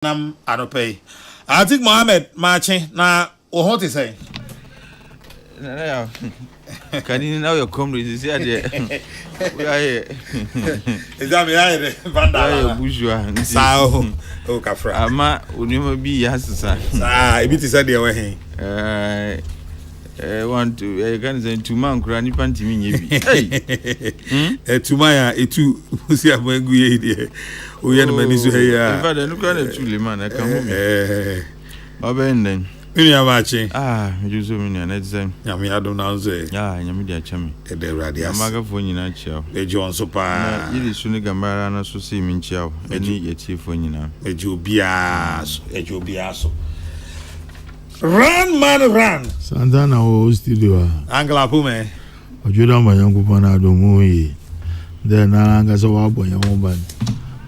Nam Anope. I think Mohammed marching now. What is say? Can you know your comrades? Is here? We are here. Is that me? I Vanda bourgeois. Sao. Oh, Kafra. Ama, unima be yes, sir. Ah, it is a dear way. Want to can say 2 man granny panty me. Hey, to my two, who see a mangy idea. We are many to hear. Father, look at it, truly, man. I come home. Obenden. You are marching. You so many and it's them. Yami, I don't know. Yeah, Yamidia Chami. The radius. Magaphone in a chow. The John Sopa. It is soon Gambara and also see me chow. And you chief when you know. A Jubias. A Jubiaso. Run, man, run. Santana o studio. Angela Pume. Ojuda mayangu pana domu. Then anga so wa boya mo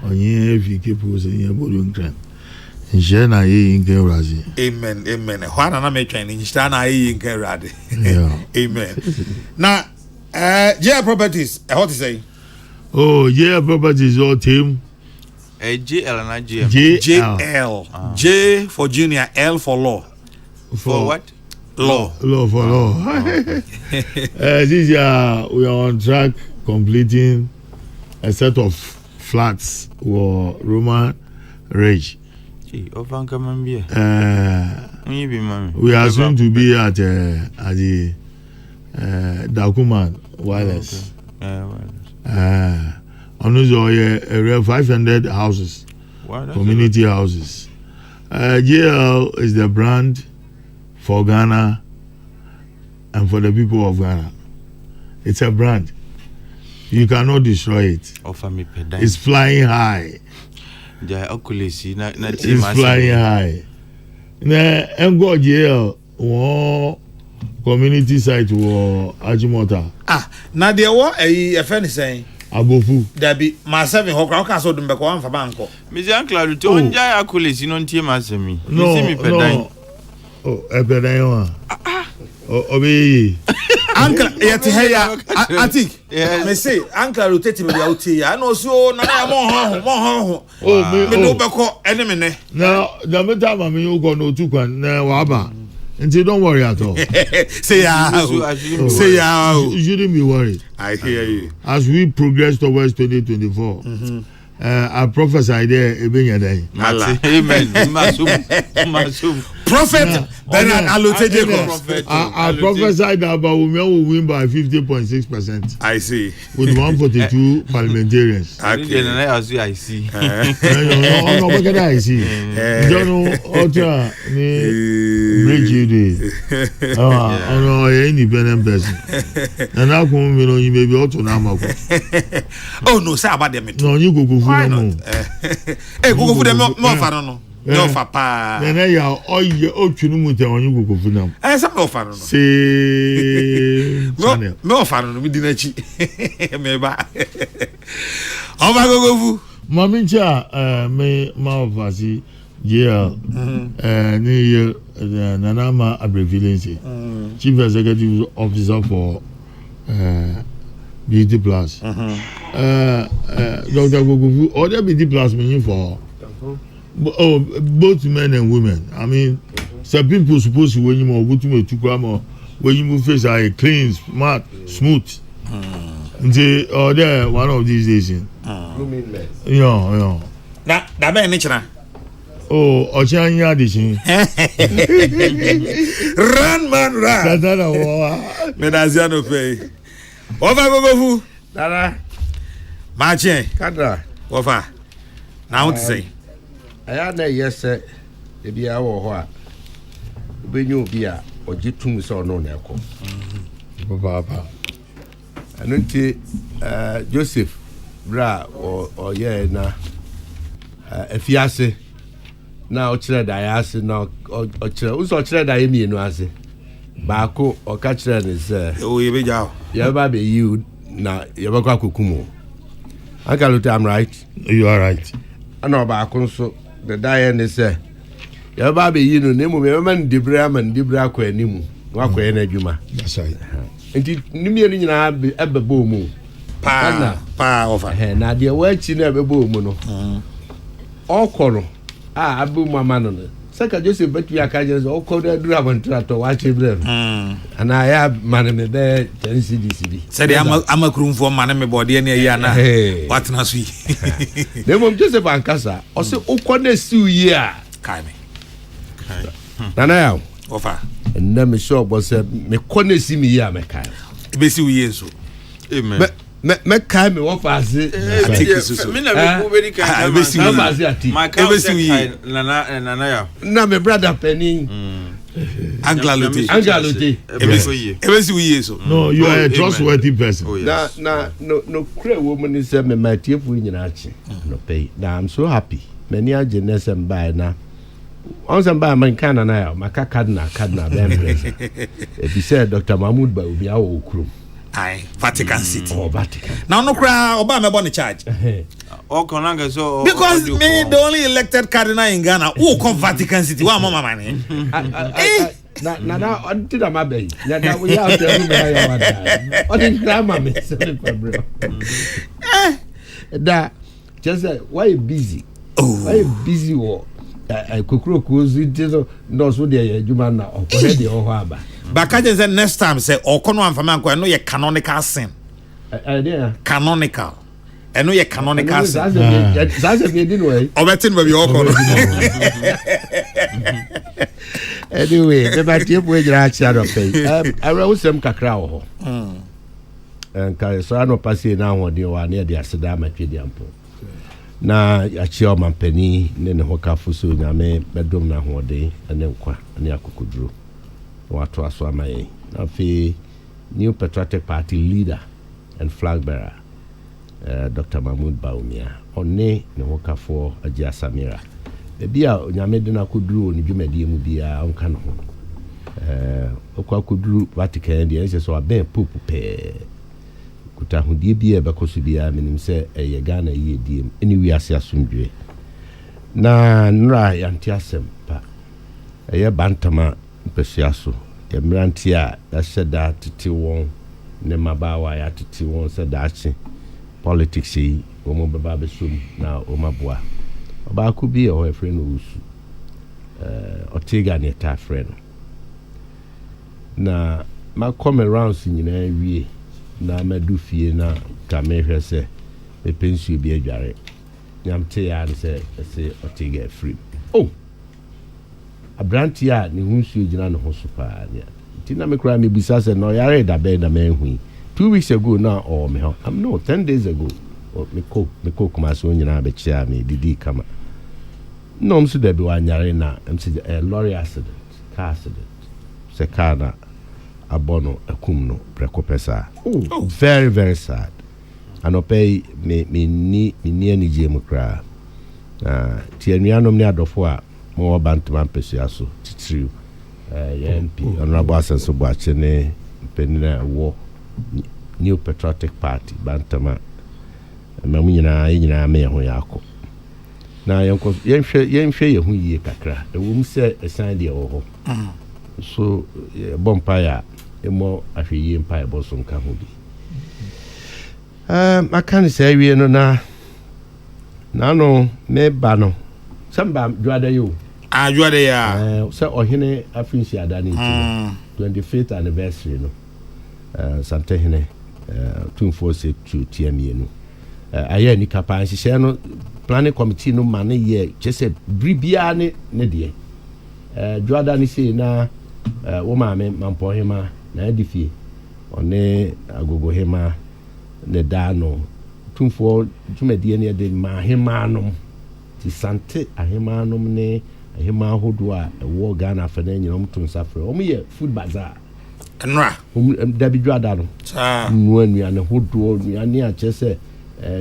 onye fike pose nye bodu nkran nje na ye nke razi. Amen, amen. Hwana na me twen nje na ye nke rade. Amen. Now JL Properties, what to say? Oh, JL Properties all team. JL and JL. JL. J for junior, L for law. For what? Law. Law for law. This year we are on track completing a set of flats for Roman Ridge. We are soon to be at the Dakuman Wireless. On those 500 houses, community houses. GL is the brand for Ghana and for the people of Ghana. It's a brand. You cannot destroy it. It's flying high. It's flying high. Now, GL, community site war Ajimota. Now there was a friend saying Abofu. There be my 7 hokra ka so dum be ko am fa banko. Mr. Uncle, to onja akulesi no ntie masemi. No. Oh, ebedan wa. Obi. Uncle, yet here atik. Me say uncle rotate me out here. I know so na ya mo. Oh, me no be ko enemy ne. Now, the matter mama you go no tukwan na wa ba. Until don't worry at all. Say ya. You shouldn't be worried. I hear you. As we progress towards 2024, I prophesy there day. Amen. Prophet Bernard Alote I prophesied that Bawumia will win by 50.6%. I see. With 142 parliamentarians. Okay. I see. No, what can I see? Don't know Otra bridge you did. No, independent person. And I come, you may be Otto Namako. Oh, no, say about them. No, you go for them. Hey, go for them more far. No, papa. Then I are all your Ochunumuta on you go for them. I some no far. Say, no far. We didn't cheat. Maybe. Oh, my go. Mamincha, may Malvasi, yeah, near Nanama Abbreviation, Chief Executive Officer for Beauty Plus. Dr. Kokrokoo, or there Beauty Plus meaning for. Oh, both men and women. I mean, some people supposed to when you more go to grammar when you move face are clean, smart, smooth. Until there one of these days. Yeah. That be nature. Oh, Ochanya dishing. Run, man, run. Menaziano pay. Over go. Dada. Marching. Kadra. Over. Now what to say? I had a yes, sir. If you are what? When you be a or jitum so no echo. Papa. And until Joseph Bra or yeah, now if you say now, Chred, I ask now, or Chred, I mean, no answer. Bako or Catchred is oh, you be out. You now, you're a kukumo. I can look, I'm right. You are right. I know about so. The Diane is your baby, you know, name of man, Debram and Debra Quenimu, Wako Juma. That's right. And it Nimian have ever boom. Pa over. Now, dear, where she never boom. All quarrel. abu mama no saka Joseph betu ya ka je so ko da dura bantrato wa chebre ana ya mane me be CDC bi said amakurumfo mane me bode ne ya na what na so yi dem Joseph ankasa o se ukọ si uyi a kai me nana ya ofa na me sure bo se me kọ si mi ya me kai be si uyi enso amen me kai me wo fa se me na me go very kai be si uyi my kai nana ya na me brother Penny Angalote ebe si uyi enso no you are a trustworthy person no kure woman is me my tiefu nyina achi no pay na I'm so happy many ageness and buy na on some buy man kana na ya maka cardinal be empress if you say Dr. Mahmoud ba obi awo okrum ai Vatican City Vatican now no cry oba me born charge so because me the only elected cardinal in Ghana who come Vatican City wa mama mane na until am abey na we out there me ya wada o din grandma me say bro da just why you busy wo Kokrokoo zito no so dey adwuma na okore dey ho aba bakaje say next time say okono amfama anko no ye canonical sin canonical eno ye canonical sin zaze be di no e obetin ba bi okono anyway the batie boy jira acha do pay ara usem kakra wo ho enka so ano passe na ahode wa na de aseda matwedi ampo na achi o mampani ne ho kafo so nyame bedom na ahode ene nkwa ne akokoduro watu aso amaye na fi New Patriotic Party leader and flag bearer Dr. Mahmoud Baumia onne ne ho kafo Agia Samira bia nyame de na koduro ni dwumadi mu bia onka no okwa koduro Vatican de ese so aben pope pe kuta hodie bia bekoso bia menim se eye Ghana yi ediem eni wi ase asomdwe na nra yanti asem pa eye bantama mpesiaso emranti a da titi won ne mabawa ya titi won se da achi politics yi wo mo baba besum na o maboa oba ku bi o efre no usu Ortega ne ta frɛ no na ma come around nyina wie na madu fie na ka mehwɛ sɛ me pensu bi adware nyamte ya ne sɛ Ortega free abranti a ne hunsuo gyina ne ho so pa ne tina me kra me bisa sɛ no yare da bɛ da manhui 2 weeks ago na me ho no 10 days ago me ko kuma so nyina be chia me didi kama no mso da bi wanyare na mse lorry accident car accident se car na abono akum no preko pesa very very sad anopay me ni ani jemu kra ti anuanom ne adofo a mo bantama pesa so titiriu MP honorable Asenso Boache ne penina wo New Patriotic Party bantama mamu nyina me ho yakọ na yenhwe yehu yie kakra ewum se esan de wo ho so bompa ya emo ahwe mpa e boso nka ho bi aka ne say wie no na no me ba no samba dwada yo dwada ya se ohene afinsi adani 25th anniversary no sante hene tumfo se tu tiamie no aye ni kapa nhye no planning committee no man ye just bribia ne de dwada ni sei na wo maame mampo hema na edifie one agogo hema ne da no tumfo tumedie ne de ma hema no ti sante ahema no ne ahema hodo a wo Ghana fa na nyina mtum safre o ye food bazaar nra dabi dwada no nwa ne hodo nwa ne a chese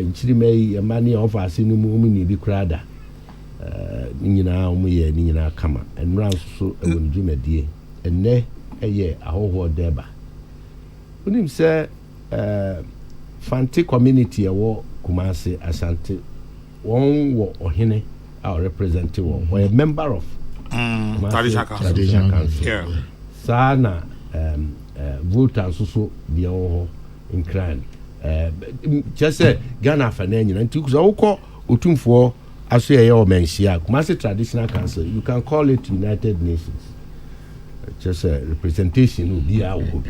nchiri mai amani ofa asinu mu ni bi krada nyina ye nyina kama enra so ewon dwumadie enne eye ahoho deba unim se fanti community ewo Kumasi Asante won wo ohene a represent wo a member of traditional council yeah sana voters so bi wo in crime just say Ghana fa na nyina nti so wokọ otumfo aso yɛ o mensia Kumasi Traditional Council you can call it United Nations just a representation no be awo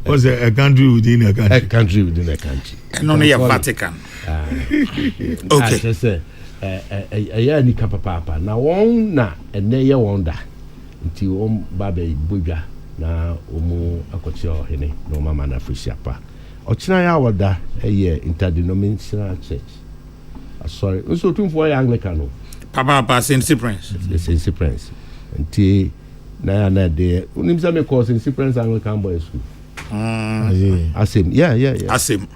what's a country within a country within a country no Vatican okay just ɛyɛ anika papa na wɔn na ɛnɛ yɛ wɔn da nti wɔn ba bɛ bodwa na wɔn akɔkyɛ ɔhene na wɔn ama na afɔhyia pa ɔkyena yɛ awɔda ɛyɛ interdenominational church asɔre nso tumfoɔ yɛ Anglican no papa Saint Cyprian nti na ya na de unim say me call Saint Cyprian Anglican Boys School Asem Asem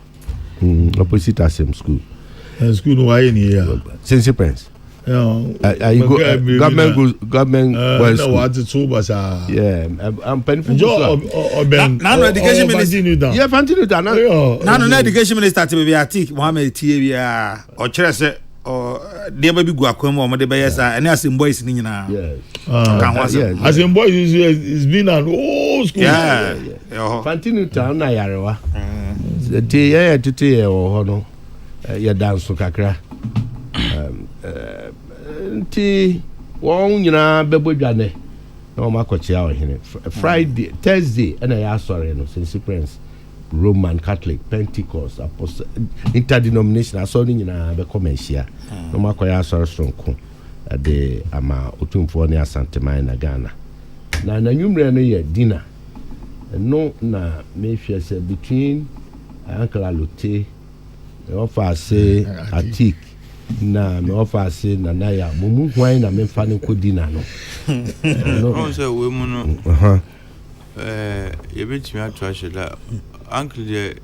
opposite Asem school school no why in here Saint Cyprian government boys no what it so was I'm paying for now education minister continue that now education minister to be Atik Mohammed Tiebia or Chere dear baby go akwa or de be sa and Asem boys ni nyina Asem boys is been an old school continue town na yarewa the ya tete ho no ya dance kakra nti won nyina bebodwane na o makochia ohene Friday Thursday na ya sorry no St. Cyprian's Roman Catholic Pentecost Apostle interdenominational so nyina be commercial no makoya sorry stronko de ama otumfo ne asanteman na Ghana na nwumre no ye dinner no na me hwe se between Uncle Alote offer say Atik na me offer say Nanaya mumu hwan na me fa ne ko dinner no no say we mu no ye betimi atwa da uncle de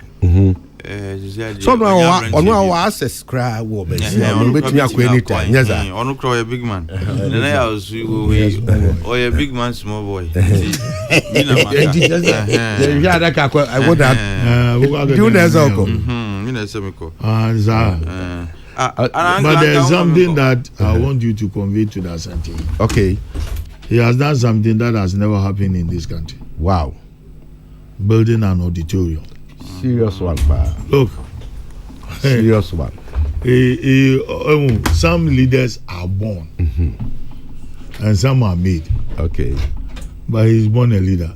so no wa access cry wo be betimi akwa anytime yes sir onu kro ye big man Nanaya was we oh ye big man small boy me na maka yeah that I want that do next alcohol me na say me ko but there's something that I want you to convey to the Asante. Okay. He has done something that has never happened in this country. Wow. Building an auditorium. Serious one, pa. Look. Serious one. Some leaders are born. And some are made. Okay. But he's born a leader.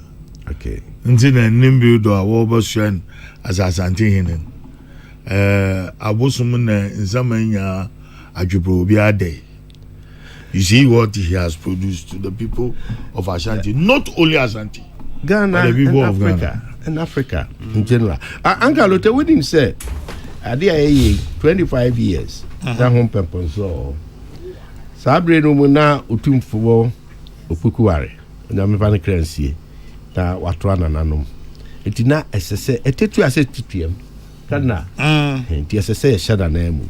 Okay. Until the Nimbu do a Woboshan as Asante Hinen. Abosumune Nsamanya Ajubro Day. You see what he has produced to the people of Ashanti, not only Ashanti, Ghana, but the people of Africa, Ghana. And Africa in general. Uncle Lotte, we didn't say, at the 25 years, that home purpose. So, Sabre no muna utumfuo opukuare. Nyamefane krensie. Na watwana nanom. Etina esese etetu ase tituem. Kana. Enti esese shada na emu.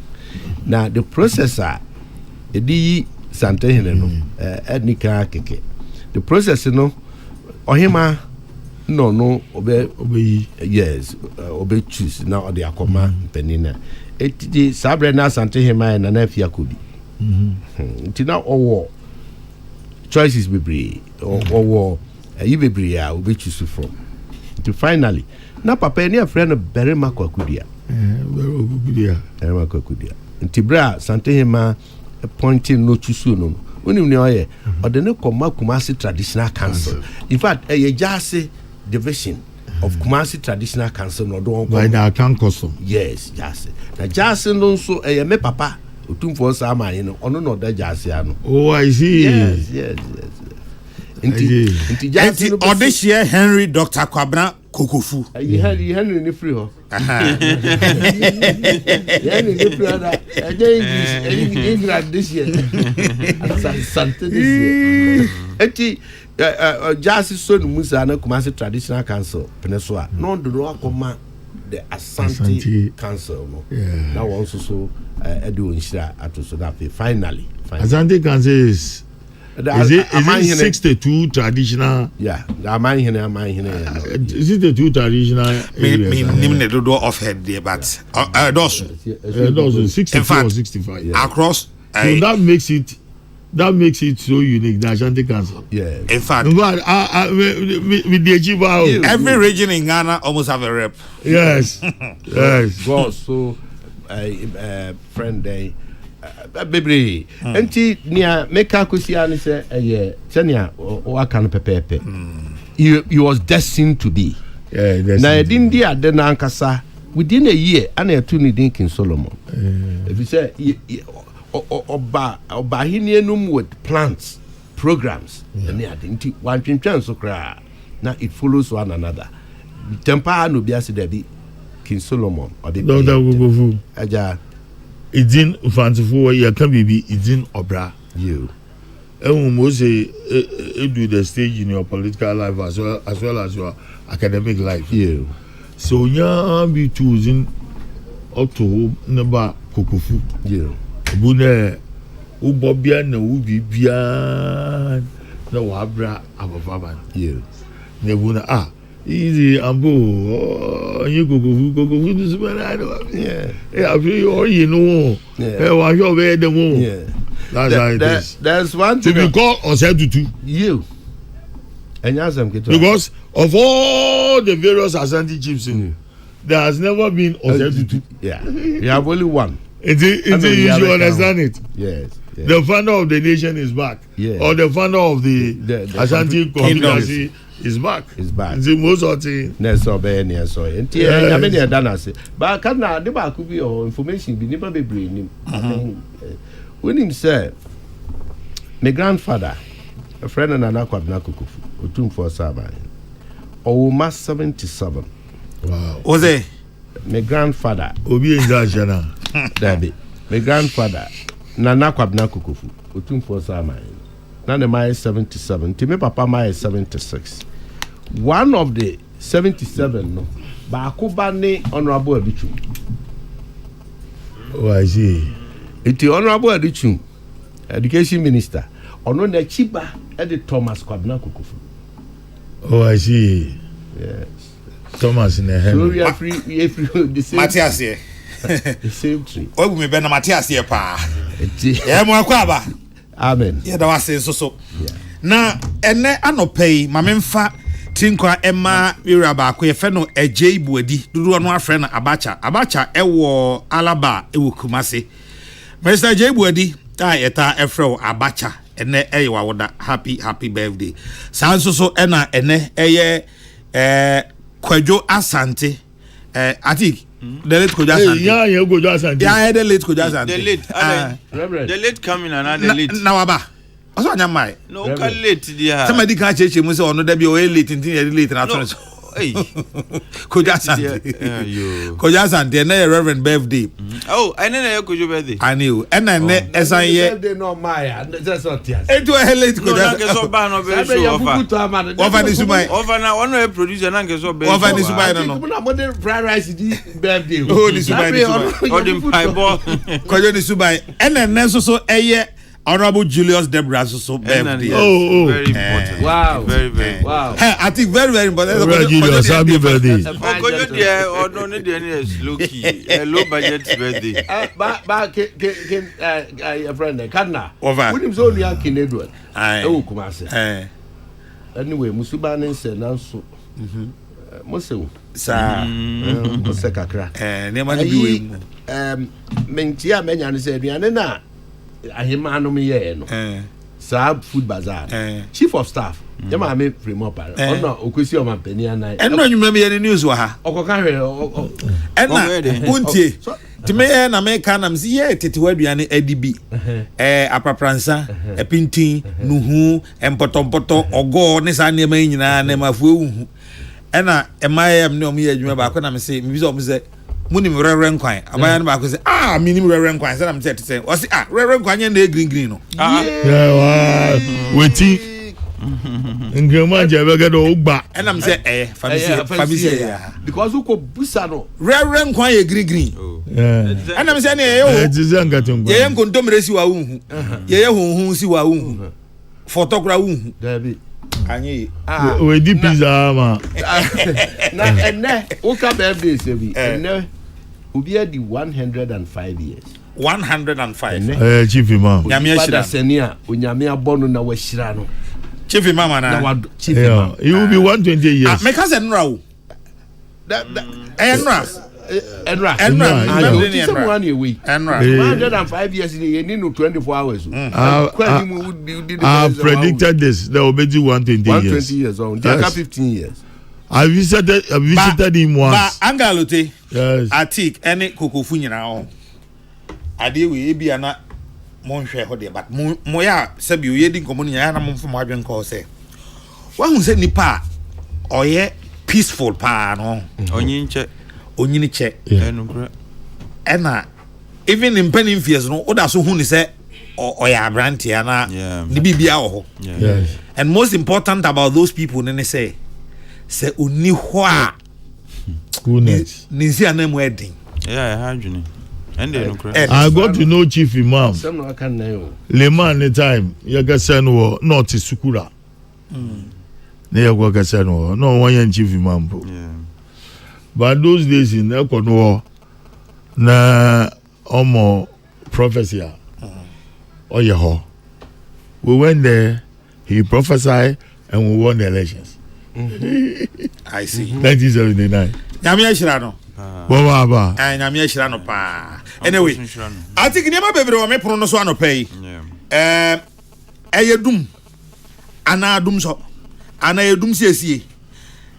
Na the processor edi sante hene no ednika keke. The process no ohima no obe yes obe choose na ode akoma penina. Eti sabre na sante hema na afia kodi. Nti na owo choices bebree owo bebree a obe choose from. Nti finally na papa ni afre no berema kwakudia. Berema kwakudia. Nti bra sante hema pointing no chusu no onim ne oye odene koma Kumasi Traditional Council. In fact a jase division of Kumasi Traditional Council no do on by the account custom. Yes, jase na jase no so me papa otumfo sa amanye no ono no da jase ano. Oh, I see. Yes. Inti jase no Odeshia Henry Dr. Kwabena Kokrokoo. Henry ni free ho. Henry ni free ho da. English this year. Something this year. Eti jase so no musa na Kumasi Traditional Council penesoa. No do no akoma the Asante Council no. That was also edu nshira atoso that finally. Asante Council is it 62 traditional? Yeah, the Amahine. Is it the two traditional? Me do off head there, but those 64 or 65 across. So that makes it so unique. The Ashanti Council. Yeah. In fact, but with the Achiba, every region in Ghana almost have a rep. Yes. Well, so friend day. bebre enti nia meka kosia ne say senia o aka no pepepe he was destined to be na edin di ade na ankasa within a year ana etu ni din King Solomon if you say oba hini enum with plants programs and ade one twentwan so kra na it follows one another tempa no bia se there be King Solomon or the Dr. Kokrokoo aja idin fantifo ya kan bibi idin obra you mo say do the stage in your political life as well as your academic life you so nya be choosing up to number Kokrokoo you bu na u bobia na u bibia na wa bra ababa you na bu na easy ambo you Kokrokoo this man I know I feel you know wa sure be dem that's how it is. There's one thing to be called Osetutu you because of all the various Ashanti chiefs there has never been Osetutu. Yeah, you have only one. Until you should understand it. Yes. The founder of the nation is back. Yeah. Or the founder of the Ashanti community is back. Is back. The most of the Neso be ni so. Enti ya me ni da na se. Ba ka na de ba ku bi o information bi ni ba be bre ni. When him say my grandfather a friend and Nana Kwabena Kokrokoo otum for Saban. O ma 77. wow. Oze My grandfather Obi Njashana. Dabi. My grandfather Nana Kwabena Kokrokoo otum for Saban. Now the my 77. To me papa my 76. One of the 77 no. Ba akuba ni honorable Abichu. Oh, I see. It's the honorable Abichu, education minister. Ono na chiba edi Thomas Kwabena Kokrokoo. Oh, I see. Yes. Thomas in the So hand. we are free the same. Matias here. The same tree. Ogu me be na Matias here pa. Eti. Mo akwa ba. Amen. Yeah, that was so. Yeah. Na ene anopei mamemfa tinkwa ema wira ba ko ye fe no eje ibuadi dudu no afre na abacha ewo alaba ewo kumase Mr. J Buadi eta efre abacha ene eyewa woda happy birthday sanso so ena ene eye Kwadwo Asante atik the late Kwadwo Asante Yeah, Kwadwo Asante. yeah the late Kwadwo Asante the late coming and the late na waba oso anya mai no ka late dia somebody ka cheche mu se ono da bi o late ntin late na to hey Kwadwo Asante Kwadwo Asante na Reverend birthday oh I know your Kwadwo birthday I knew and then esan ye They no my that's not yes. eto late no na Kwadwo ke so ba no be show Over the Subai. Over na one a producer na ke so be Over the Subai no. Na modern fried rice di birthday. Oh, the Subai. or the pieball Kwadwo the Subai and then so eye Honorable Julius Debra so birthday. Very important. Wow. Very Wow. Hey, I think very important. Julius, happy birthday. Kwadwo dia or no need any low key low budget birthday Ba a friend Kadna. Over. When him so near King Edward. Aye. Oh, Kumase. Anyway, Musuba nense nanso. Mosewu. Sa Mose kakra. nema bi we mu. Mentia menya ne se aduane na ahema no me ye no. Sa food bazaar. Chief of staff. Ya ma me frame up. Ono okwesi o mampani anan. Eno anwuma me ye news wa ha. Okoka hwe Ena untie. Time na me ka na msi ye tete waduane adibi. Apapransa, epintin, nuhu, empotompoto, ogo ne sa nema nyina na mafu ewu. Ena emayem ne omu ye adwuma ba ko na me se me bi so omu se muni mi reverend kwan abaya no ba ko se mini mi reverend kwan se na me se o se reverend kwan ye na green no Yeah, wow. Weti. Ngema jebe get ogba. and am say famisi because who ko busa no reverend kwan ye green Yeah. and am say na ye It is angatungo. ye nkontom resi wa unhu ye honhun si wa unhu photograph unhu David anye We di pizza ma. na enne uka birthday se bi enne obi adi 105 years 105 Chief Imam. nyame Father ashira Senia onyame abono na washira no chief mama na na wa chief Yeah, imam he will be 120 years. make us nra o that nra Enra. Enra. 105 years, you need 24 hours. I've predicted this. There will be 120 years. 120 years old. They are 15 years. I visited him once. But Angalote, Yes. Atik, any Kokrokoo nyina. Ade we bi ana monhwe ho de but moya sabi we di nkomo nya na momfo mo adwen ko se. Wa hu se nipa oye peaceful pa no. Onyini che. Enukra. Ena even in penny fears no oda so hu ni se oya abranti ana ni bibia wo ho. Yes. And most important about those people ne say uni ho a Goodness. ninsi anamu edin. Yeah, I had I got to know Chief Imam. Leman the time Yagasan war not Sukura. Near Wagasan war no one Chief Imam. But those days in Ekon war na omo prophecy. Oh yeah. We went there, he prophesied and we won the elections. I see. 1979. Nyame ashira no. Baba. Nyame ashira no pa. Anyway, I think never bebre wo me prono so anopai. Eyedum ana dum so. Ana yedum siesie.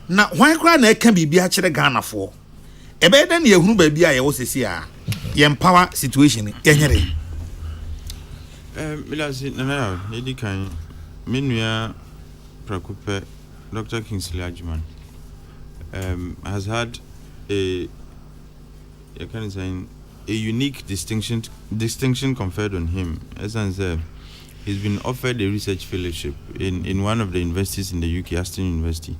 Na hwan kra na eka bibia kire Ghana fo. Ebe den ye hunu ba bia ye wo sesi a. Ye empower situation ye nyere. Milasi na edi kan menua prakupe Dr. Kingsley Ajiman has had a unique distinction conferred on him. As I said, he's been offered a research fellowship in one of the universities in the UK, Aston University.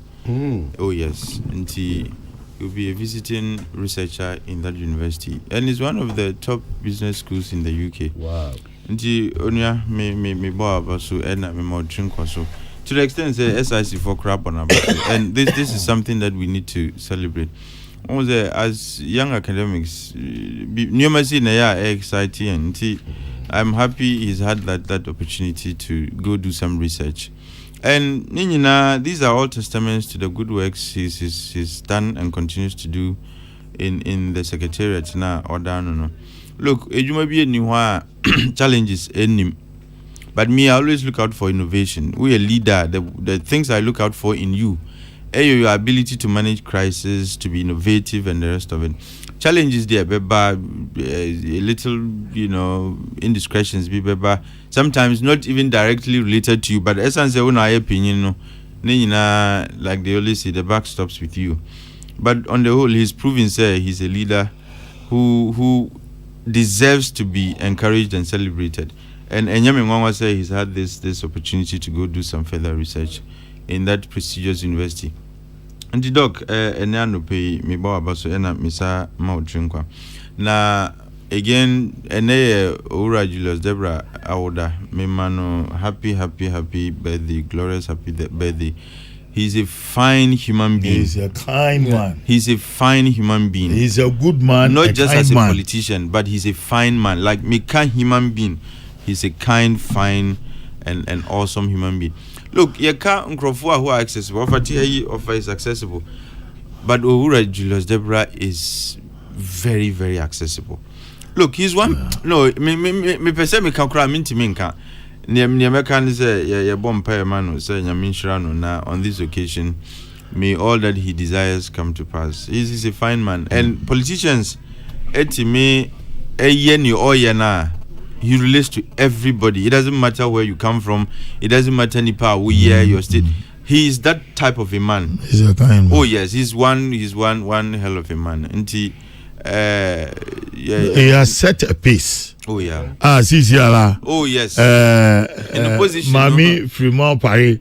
Oh yes, and he will be a visiting researcher in that university, and he's one of the top business schools in the UK. Wow. And he onya me boa so ena me mo so. To the extent say SIC for crap on about and this is something that we need to celebrate. As young academics, numeracy na exciting and I'm happy he's had that opportunity to go do some research. And these are all testaments to the good works he's done and continues to do in the secretariat now or down no. Look, ejuma bi eni challenges enim. But me, I always look out for innovation. We a leader. The things I look out for in you, your ability to manage crisis, to be innovative, and the rest of it. Challenges there, but a little, indiscretions, but sometimes not even directly related to you. But essence, own opinion, like they always say, the buck stops with you. But on the whole, he's proven, say, he's a leader who deserves to be encouraged and celebrated. And Nyame Ngwangwa say he's had this opportunity to go do some further research in that prestigious university. And the doc enano pay me ba abaso ena misa ma odrinkwa. Na again Ura Julius Debra Awoda me mano happy birthday, glorious happy birthday. He's a fine human being. He's a kind man. He's a fine human being. He's a good man. Not just as a man. Politician, but he's a fine man. Like me kind human being. He's a kind, fine, and awesome human being. Look, yeka nkrofo who are accessible. Offer is accessible, but Owura Julius Debra is very, very accessible. Look, he's one. No, me person me can cry minti minka. Near can say ya bomb pay man say Yaminshirano na on this occasion. May all that he desires come to pass. He's a fine man, and politicians, etime yeni or yana. He relates to everybody. It doesn't matter where you come from. It doesn't matter any power, your state. He is that type of a man. He's a kind man. Oh yes, he's one hell of a man. And he has set a pace. Oh yeah. Sisiala. Oh yes. In the position. Mami Fremont Paris.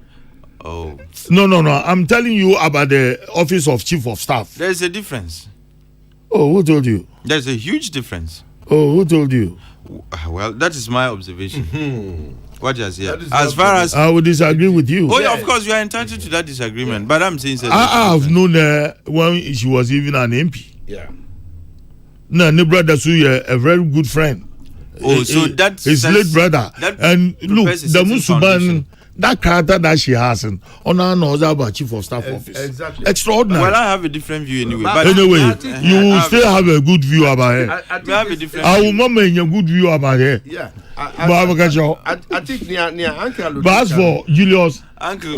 Oh. No. I'm telling you about the office of chief of staff. There's a difference. Oh, who told you? There's a huge difference. Oh, who told you? Well, that is my observation. What just here? As far as I would disagree with you. Oh yeah, of course you are entitled to that disagreement. But I'm saying I have known her when she was even an MP. Yeah. No, my brother, a very good friend. Oh, so that's his late brother. And look, the Musuban that character that she has, and Honor knows about chief of staff office. Exactly. Extraordinary. Well, I have a different view anyway. But Anyway, you will still have a good view about her. I have a different I will not make a good view about her. Yeah. I think near Uncle. But as for Julius, Uncle,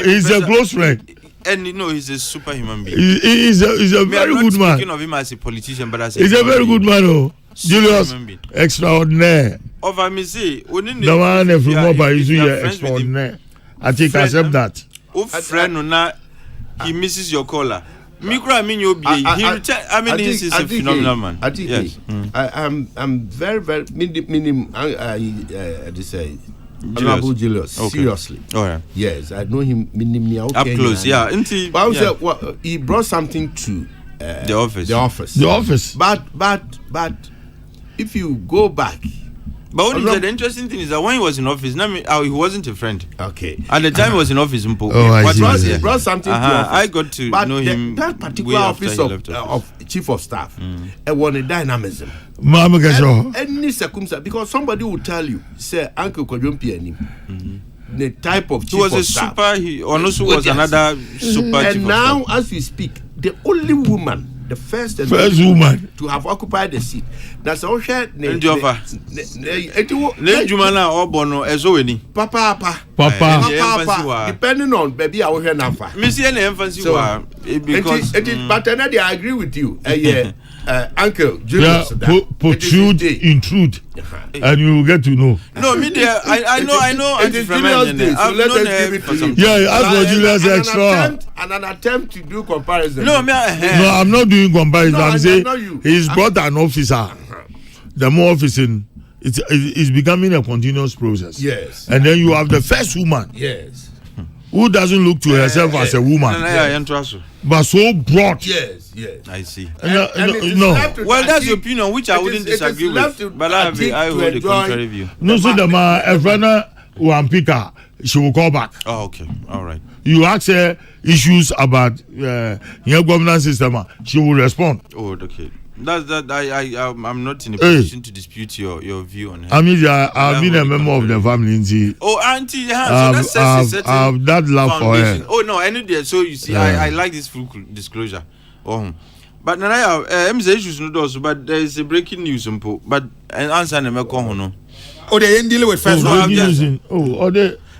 he's a close friend. And you know, he's a super human being. He's a very good man. Speaking of him as a politician, but as he's a very good man. Oh, Julius, extraordinaire. Of I may say, the man from Moba is extraordinaire. I think I accept that. Friend, he misses your caller. I mean, you'll be. I mean, he's a phenomenal man. I think yes. I'm very, very minimum. I say. Honorable Julius, okay. Seriously. Oh, yeah. Yes, I know him minimally. Okay, up close, yeah. But I would say, well, he brought something to the office. The office. But if you go back. But what the interesting thing is that when he was in office, he wasn't a friend. Okay. At the time he was in office, he brought something to office. I got to know him. That particular office of chief of staff, it was a dynamism. Any circumstance, because somebody will tell you, say, Uncle Kodjompi the type of chief of staff. He was another super chief. And now, as we speak, the only woman. The first woman to have occupied the seat. That's all shared. Papa. Depending on baby, I will hear Nafa. But I agree with you. Uncle Julius, protrude, intrude, and you will get to know. No, media. I know. It is Julius Day, so let us give it to you. Yeah, as for Julius extra. And an attempt to do comparison. No, I'm not doing comparison. I'm saying he's brought an officer. The more officer, it's becoming a continuous process. Yes. And then you have the first woman. Yes. Who doesn't look to herself as a woman, but so broad. Yes. I see. Well, that's your opinion, which I wouldn't disagree with. But I hold a contrary view. No, so the man, Efrana Wampika, she will call back. Oh, okay, all right. You ask her issues about your governance system, she will respond. Oh, okay. That's that. I'm not in a position to dispute your view on it. I mean, I've been a member of the family. Oh, auntie, so I've that love for her. Oh no, I know that. So you see, I like this full disclosure. Oh, but now issues no also. But there is a breaking news, but an answer na call no. Oh, they ain't dealing with first one.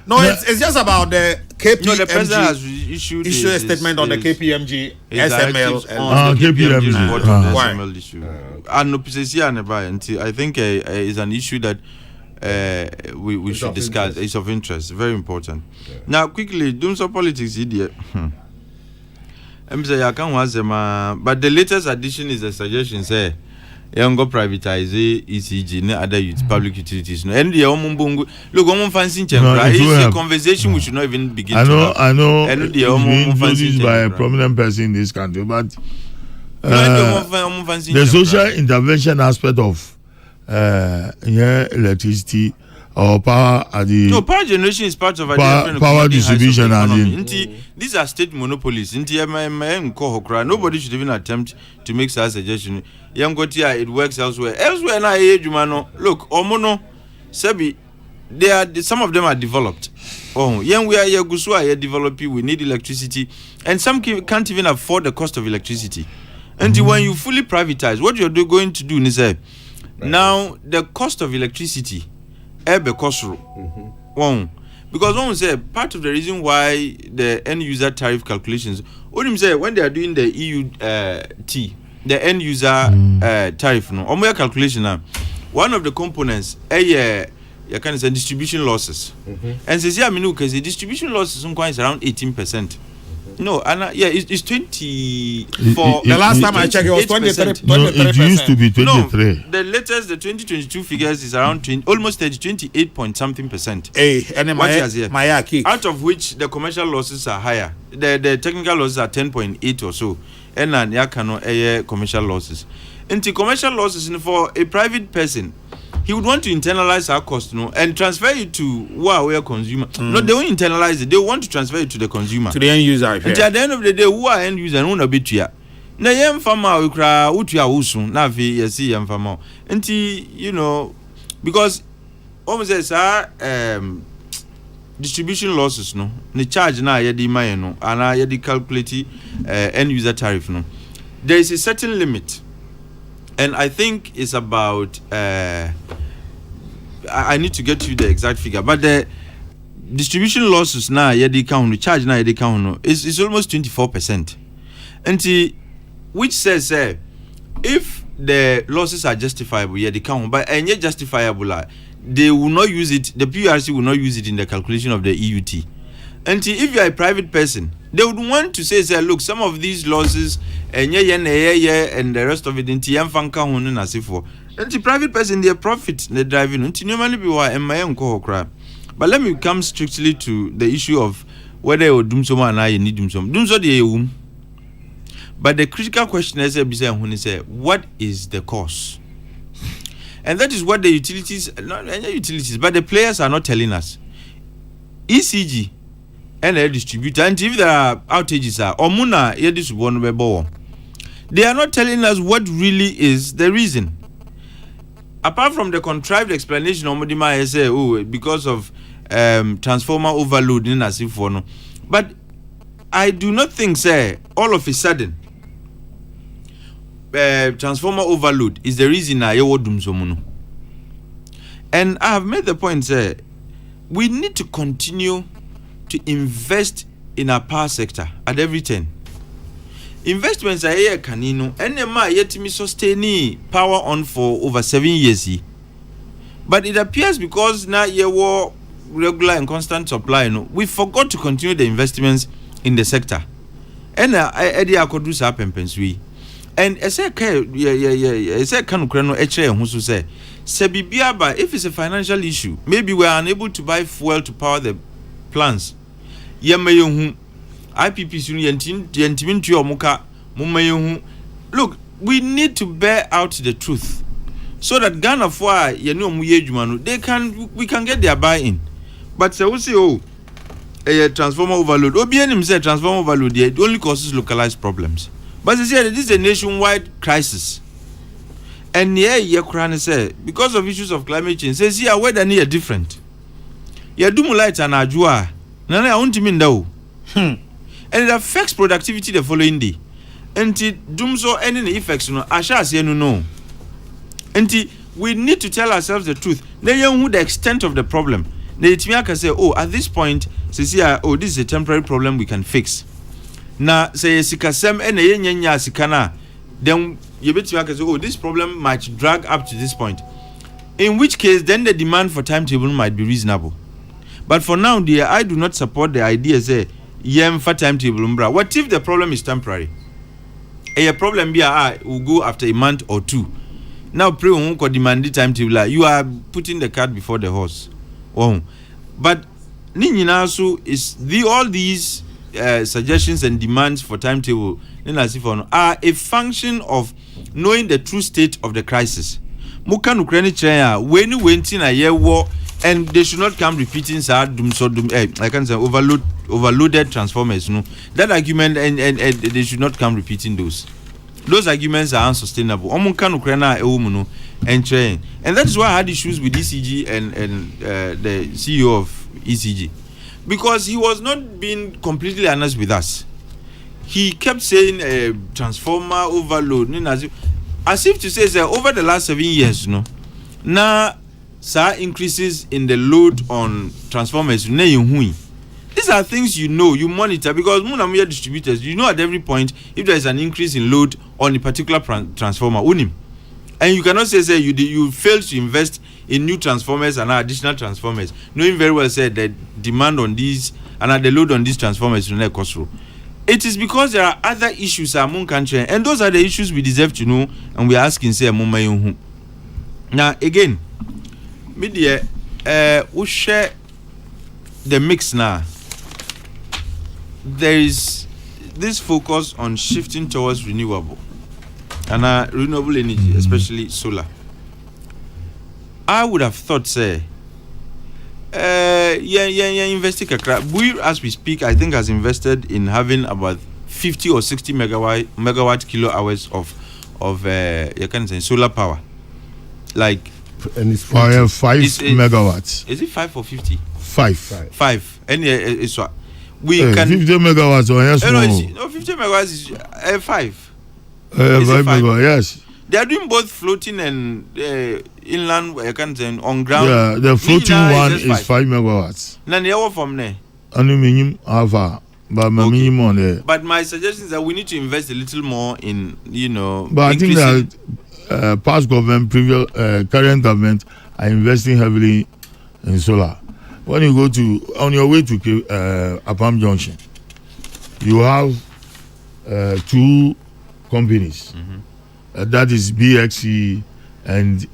No, it's just about the KPMG. No, the president has issued a statement on the KPMG, SML, KPMG SML issue. And no PCC I think is an issue that we should discuss. Interest. It's of interest, very important. Yeah. Now, quickly, doing some politics, idiot. I'm saying I can't answer but the latest addition is a suggestion say. Go privatize ECG and other public utilities. No, and the look, fancy it's a conversation we should not even begin. I know. And the introduced by a prominent person in this country, but the social intervention aspect of electricity or power at the power generation is part of power distribution. These are state monopolies. Nobody should even attempt to make such a suggestion. It works elsewhere. Look, Omono, Sebi, some of them are developed. Oh, we are developing. We need electricity, and some can't even afford the cost of electricity. And when you fully privatize, what you're going to do is now the cost of electricity. Because one say part of the reason why the end user tariff calculations, when they are doing the EU the end user tariff, calculation now, one of the components you can say distribution losses, and says because the distribution losses is around 18%. No, it's 24. The last time I checked, it was 23%. No, it used to be 23. No, the latest, the 2022 figures is around almost 28 point something percent. Out of which the commercial losses are higher. The technical losses are 10.8 or so. And then commercial losses. And the commercial losses for a private person, he would want to internalize our cost, and transfer it to who are consumer. No, they won't internalize it. They want to transfer it to the consumer, to the end user. And at the end of the day, who are end user? No, bit here. Na yem farmer we cry. Utu usun. Na fi yesi yem farmer. Enti because almost says distribution losses no the charge na yedi maye no ana yedi calculate end user tariff no there is a certain limit, and I think it's about I need to get you the exact figure, but the distribution losses na yedi count the charge na yedi count no is almost 24%, and which says if the losses are justifiable yedi count but any justifiable they will not use it, the PRC will not use it in the calculation of the EUT. And if you are a private person, they would want to say, look, some of these losses, and the rest of it, and the private person, their profit, the driving, normally be why but let me come strictly to the issue of whether you do some and I need some. But the critical question is, what is the cause? And that is what the utilities, not any utilities, but the players are not telling us. ECG and the distributor, and if there are outages, they are not telling us what really is the reason. Apart from the contrived explanation, because of transformer overload in Asifono. But I do not think, all of a sudden, transformer overload is the reason I and I have made the point we need to continue to invest in our power sector at every turn. Investments are here canino NMA yet me sustaining power on for over 7 years. But it appears because now you were regular and constant supply, we forgot to continue the investments in the sector. And I could do something. And I say, if it's a financial issue, maybe we are unable to buy fuel to power the plants. Look, we need to bear out the truth so that Ghana for we can get their buy-in. But we say, a transformer overload. OBN said transformer overload, it only causes localized problems. But they said this is a nationwide crisis. And because of issues of climate change, says here weather near different. You do light and ajua. Nana I want to mean though. And it affects productivity the following day. And it doom so any effects Asha say no. And we need to tell ourselves the truth. They know the extent of the problem. They can say, at this point, says here, this is a temporary problem we can fix. Na say sikasem enya sikana, then you bet you can say, this problem might drag up to this point. In which case, then the demand for timetable might be reasonable. But for now, dear, I do not support the idea say yem for timetable umbra. What if the problem is temporary? A problem will go after a month or two. Now pray on demand the timetable. You are putting the cart before the horse. Oh, but Nininasu is all these suggestions and demands for timetable are a function of knowing the true state of the crisis. Mukan Ukraine China when you went in a year war and they should not come repeating I can say overloaded transformers. No, that argument and they should not come repeating those. Those arguments are unsustainable. Mukan Ukraine and train, and that is why I had issues with ECG and the CEO of ECG. Because he was not being completely honest with us. He kept saying transformer overload, as if to say over the last 7 years, now increases in the load on transformers. These are things you monitor because Munamia distributors, at every point if there is an increase in load on a particular transformer, and you cannot say you fail to invest in new transformers and additional transformers, knowing very well that the demand on these and the load on these transformers is not cost. It is because there are other issues among country, and those are the issues we deserve to know, and we are asking now again, media we share the mix now. There is this focus on shifting towards renewable and renewable energy, especially solar. I would have thought, investing we as we speak, I think has invested in having about 50 or 60 megawatt kilo hours of you can say solar power. Like and it's 5 megawatts. Is it 5 or 50? 5. And it's what we can 50 megawatts or yes, no 50 megawatts is 5. 5 megawatts, yes. They are doing both floating and inland. I can't say on ground. Yeah, the floating one is 5 megawatts. None the from there. Aluminium alpha, but my minimum on there. But my suggestion is that we need to invest a little more in, But I think that past government, previous current government are investing heavily in solar. When you go on your way to Apam Junction, you have 2 companies. That is BXC and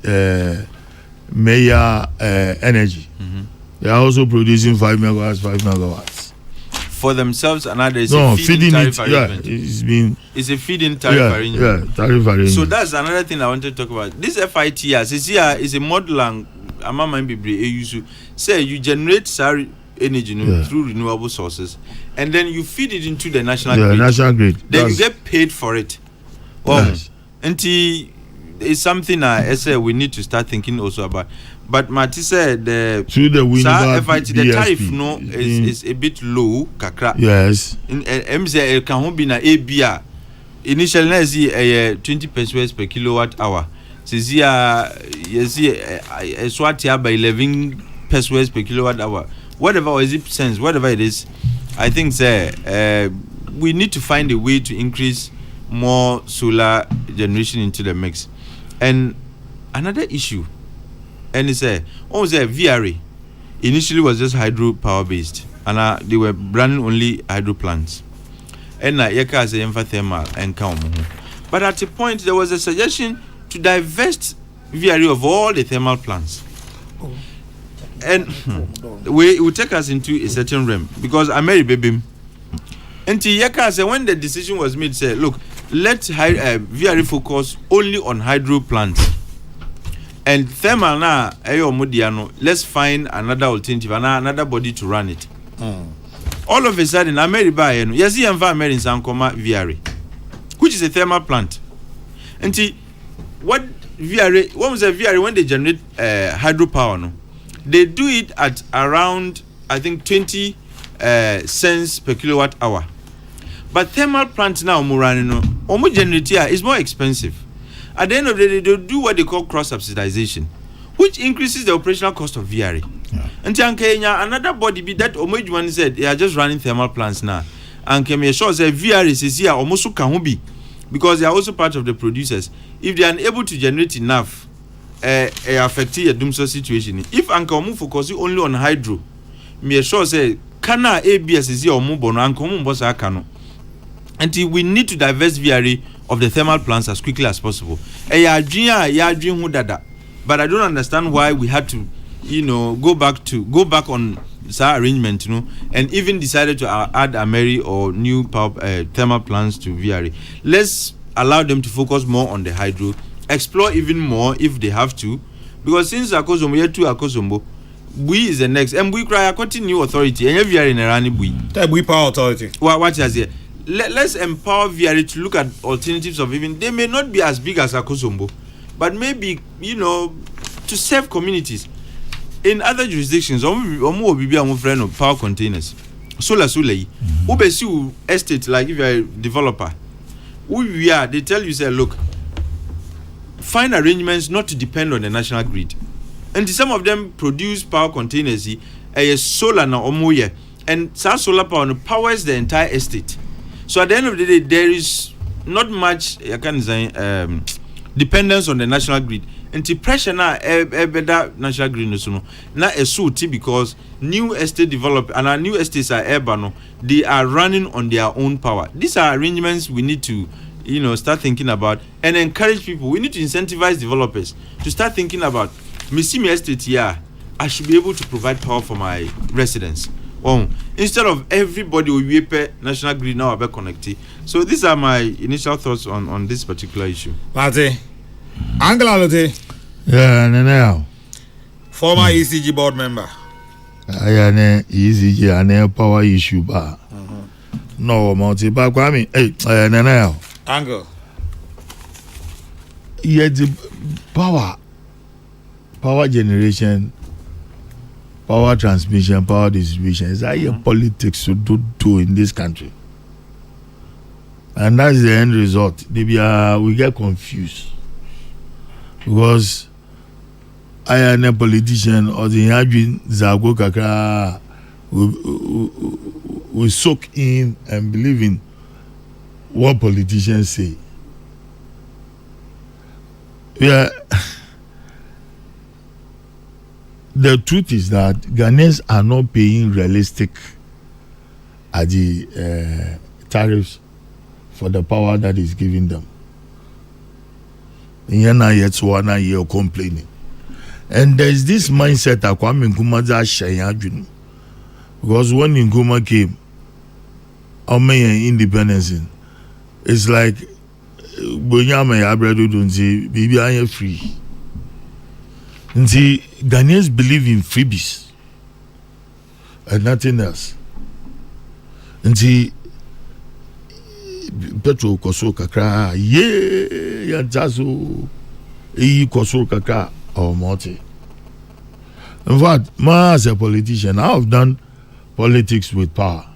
Maya Energy. They are also producing 5 megawatts. For themselves, another is a feeding tariff arrangement. Yeah, it's a feeding tariff arrangement. Yeah, tariff arrangement. So that's another thing I wanted to talk about. This FITS is a model and say you generate energy through renewable sources, and then you feed it into the national grid. National grid. Then you get paid for it. And it's something I say we need to start thinking also about. But Marty said the FIT, the tariff is a bit low, kakra. Yes. In MZ can be na ABR. Initially, I see 20 pesos per kilowatt hour. Says you see a swat here by 11 pesos per kilowatt hour. Whatever is it cents, whatever it is, I think we need to find a way to increase more solar generation into the mix. And another issue, and it's VRA initially was just hydropower based, and they were running only hydro plants. And yeka as a thermal and but at a point there was a suggestion to divest VRA of all the thermal plants. And it will take us into a certain realm because I'm very baby. And yeka said when the decision was made, say, look, let VRA focus only on hydro plants. And thermal now, let's find another alternative, another body to run it. All of a sudden, America, yes, you have Americans and VRA, which is a thermal plant. And what was a VRA when they generate hydropower? No, they do it at around, I think, 20 cents per kilowatt hour. But thermal plants now, generator is more expensive. At the end of the day, they do what they call cross-subsidization, which increases the operational cost of VRA. And Kenya, another body be that one said they are just running thermal plants now. And Kenya sure said VRA is here almost can be because they are also part of the producers. If they are unable to generate enough, affect a doomsday situation. If Ankamu focus only on hydro, me sure say Kana ABS is here or Mubono Ankamu Bosa Kano. Until we need to divest VRA of the thermal plants as quickly as possible. But I don't understand why we had to, go back on that arrangement, and even decided to add Ameri or new thermal plants to VRA. Let's allow them to focus more on the hydro, explore even more if they have to, because since Akosombo, year 2 Akosombo, Bui is the next, and we cry a new authority, and VRA in Irani Bui. Bui Power Authority. What is here? Let's empower VRA to look at alternatives of even they may not be as big as Akosombo, but maybe to serve communities in other jurisdictions. Power containers, solar. Ubesi estate like if you are a developer, they tell you say look, find arrangements not to depend on the national grid, and some of them produce power containers. Solar na omoye, and solar power powers the entire estate. So at the end of the day, there is not much dependence on the national grid. And the pressure now, better national grid now is so because new estate develop and our new estates are urban. They are running on their own power. These are arrangements we need to, start thinking about and encourage people. We need to incentivize developers to start thinking about. Me see my estate here. I should be able to provide power for my residents. Instead of everybody will pay national grid now be connected. So these are my initial thoughts on this particular issue. Mate, Angela Lote. Yeah, no. Former ECG board member. I am ECG and power issue bar. No, multi back Kwame. Hey, no. Angle. Yeah, the power generation. power transmission, power distribution. It's how politics to do in this country. And that's the end result. We get confused. Because I am a politician or the Yadwin Zago Kakra we soak in and believe in what politicians say. Yeah. The truth is that Ghanaians are not paying realistic at the tariffs for the power that is given them. You're complaining. And there's this mindset that Kwame Nkrumah sharing. Because when Nkrumah came, Omeya independence, it's like Bonyama Yabredo don't say, baby, I am free. And see, Ghanaians believe in freebies and nothing else. And see, Petro Koso Kakra, Yantazo, Koso Kakra, or Morty. In fact, as a politician, I have done politics with power.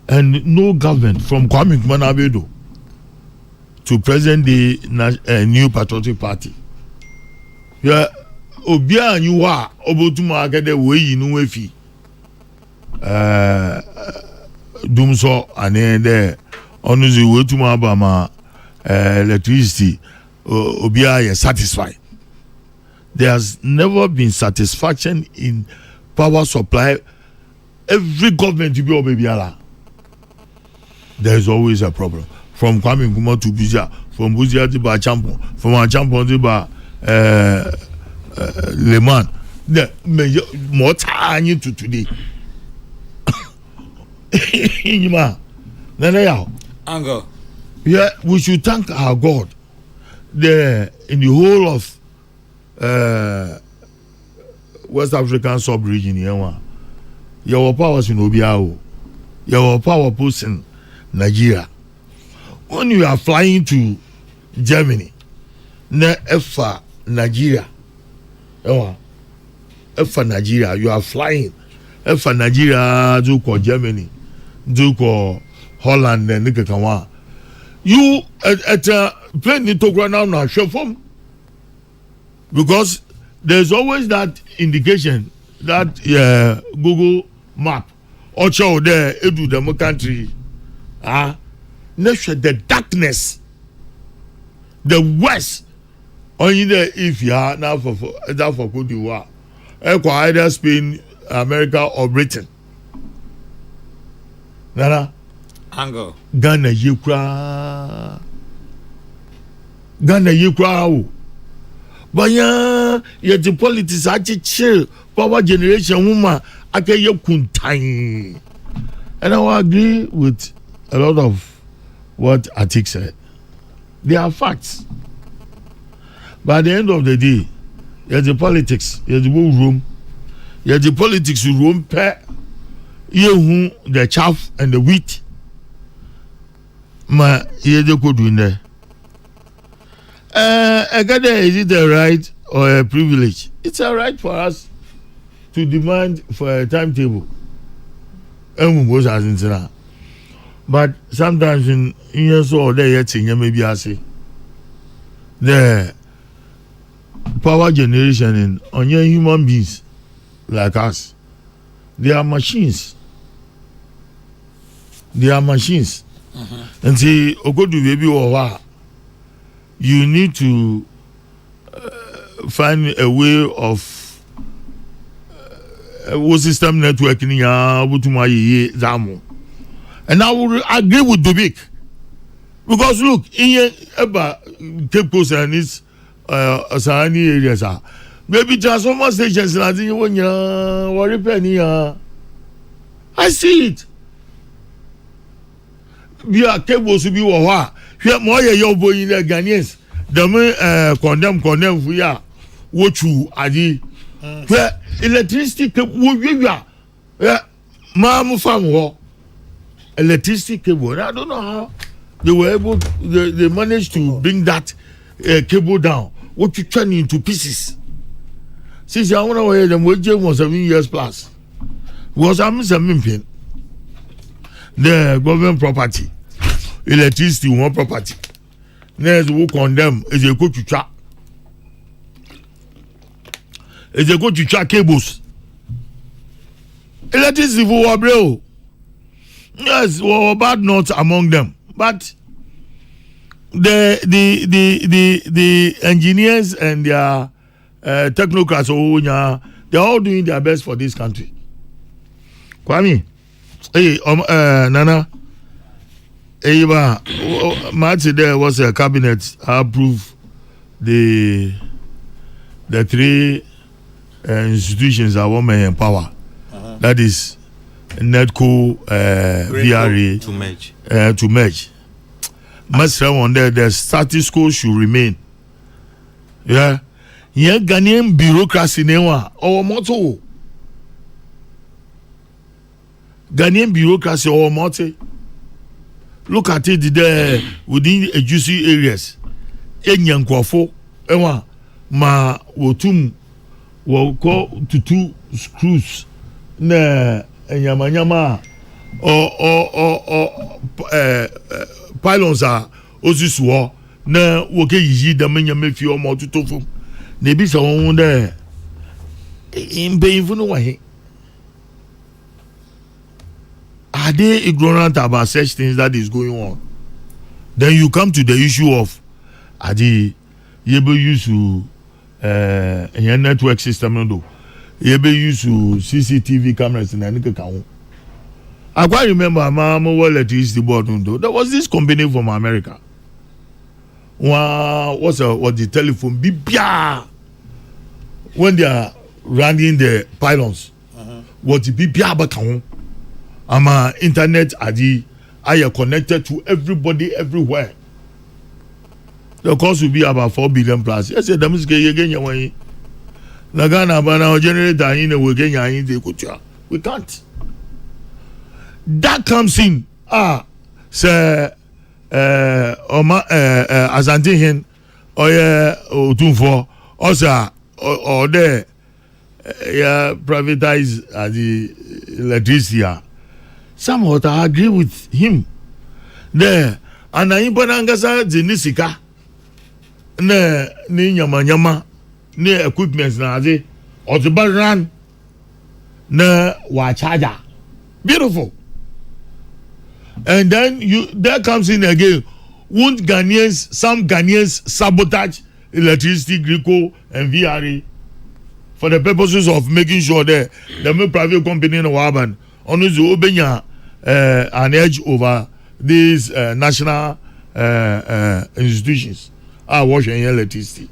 And no government from Kwame Nkrumah to present the New Patriotic Party. Yeah. Obia you are obotuma akede we no efi dumso ane de onuzi wetuma ba ma electricity obia is satisfied. There has never been satisfaction in power supply. Every government to be obebiala. There is always a problem. From Kwame Nkrumah to Buzia, from Buzia to Ba Champion, from Champion to Ba Le Mans, the more time to today. Angle. Yeah, we should thank our God. In the whole of West African sub-region, your powers in Obiao, your power posts in Nigeria. When you are flying to Germany, Nigeria. Nigeria, you are flying. Nigeria, do call Germany, do call Holland, and Nicaragua. You at a plane to go now, show from because there's always that indication that Google map or show there edu the country. Next the darkness, the west. Only there if you are now for Cote d'Ivoire, either Spain, America, or Britain. Nana, Angle. Ghana Yukra. But yet the politics are chill. Power generation woman, I can you kuntain. And I will agree with a lot of what Atik said. They are facts. But at the end of the day, there's the politics, there's the room, there's the politics room pair, the chaff and the wheat. Here's the code in there. Is it a right or a privilege? It's a right for us to demand for a timetable. But sometimes in years or there, maybe I say, the power generation on your human beings like us, they are machines. And see, Okodu baby or you need to find a way of system networking. And I will agree with Dubik because look, in Cape Coast and its surrounding areas maybe transformer stations I see it. Be a cable to be more your boy in the Ghanaians. The condemn for ya what you adi where electricity cable mamu farm electricity cable. I don't know how they were able they managed to bring that cable down. What you turn into pieces. Since I want to wear them, we just was 7 years plus. Was I'm pin. The government property, electricity, one property. Next, we condemn is a go to track. Is a go to track cables. Electricity for bro. Yes, well, bad not among them, but the engineers and their technocrats, they're all doing their best for this country. Kwame, hey, Nana, hey, Marty, there was a cabinet approved the three institutions that want to empower. That is Netco, VRA to merge. Must have on there the status quo should remain. Yeah, Ghanaian bureaucracy newa our motto. Ghanaian bureaucracy our motto. Look at it there within a juicy areas. Enyankwafo ewa ma wotum wo ko tutu screws na nyama pylons are osisuo na woke yiyi da nyama fi o mo tutofo na bi se won there impayful no wahe. Are they ignorant about such things that is going on? Then you come to the issue of adi yebe use to network system no do yebe use to CCTV cameras in any account. I quite remember my electricity board though. There was this company from America. What's the telephone bibia when they are running the pylons. What the bibia account? Internet adi are connected to everybody everywhere. The cost will be about 4 billion plus. Yes, the music again you Nagana bana generator in a way we can't. That comes in say Azantihin or Otunfo also or there privatize the electricity. Somewhat I agree with him there and I impanangasa zinisika ne nyama ne equipments na ade or the run na wa charger beautiful. And then there comes in again. Won't some Ghanaians sabotage electricity, Greco and VRA for the purposes of making sure that the private company in Waban only to open an edge over these national institutions are washing electricity.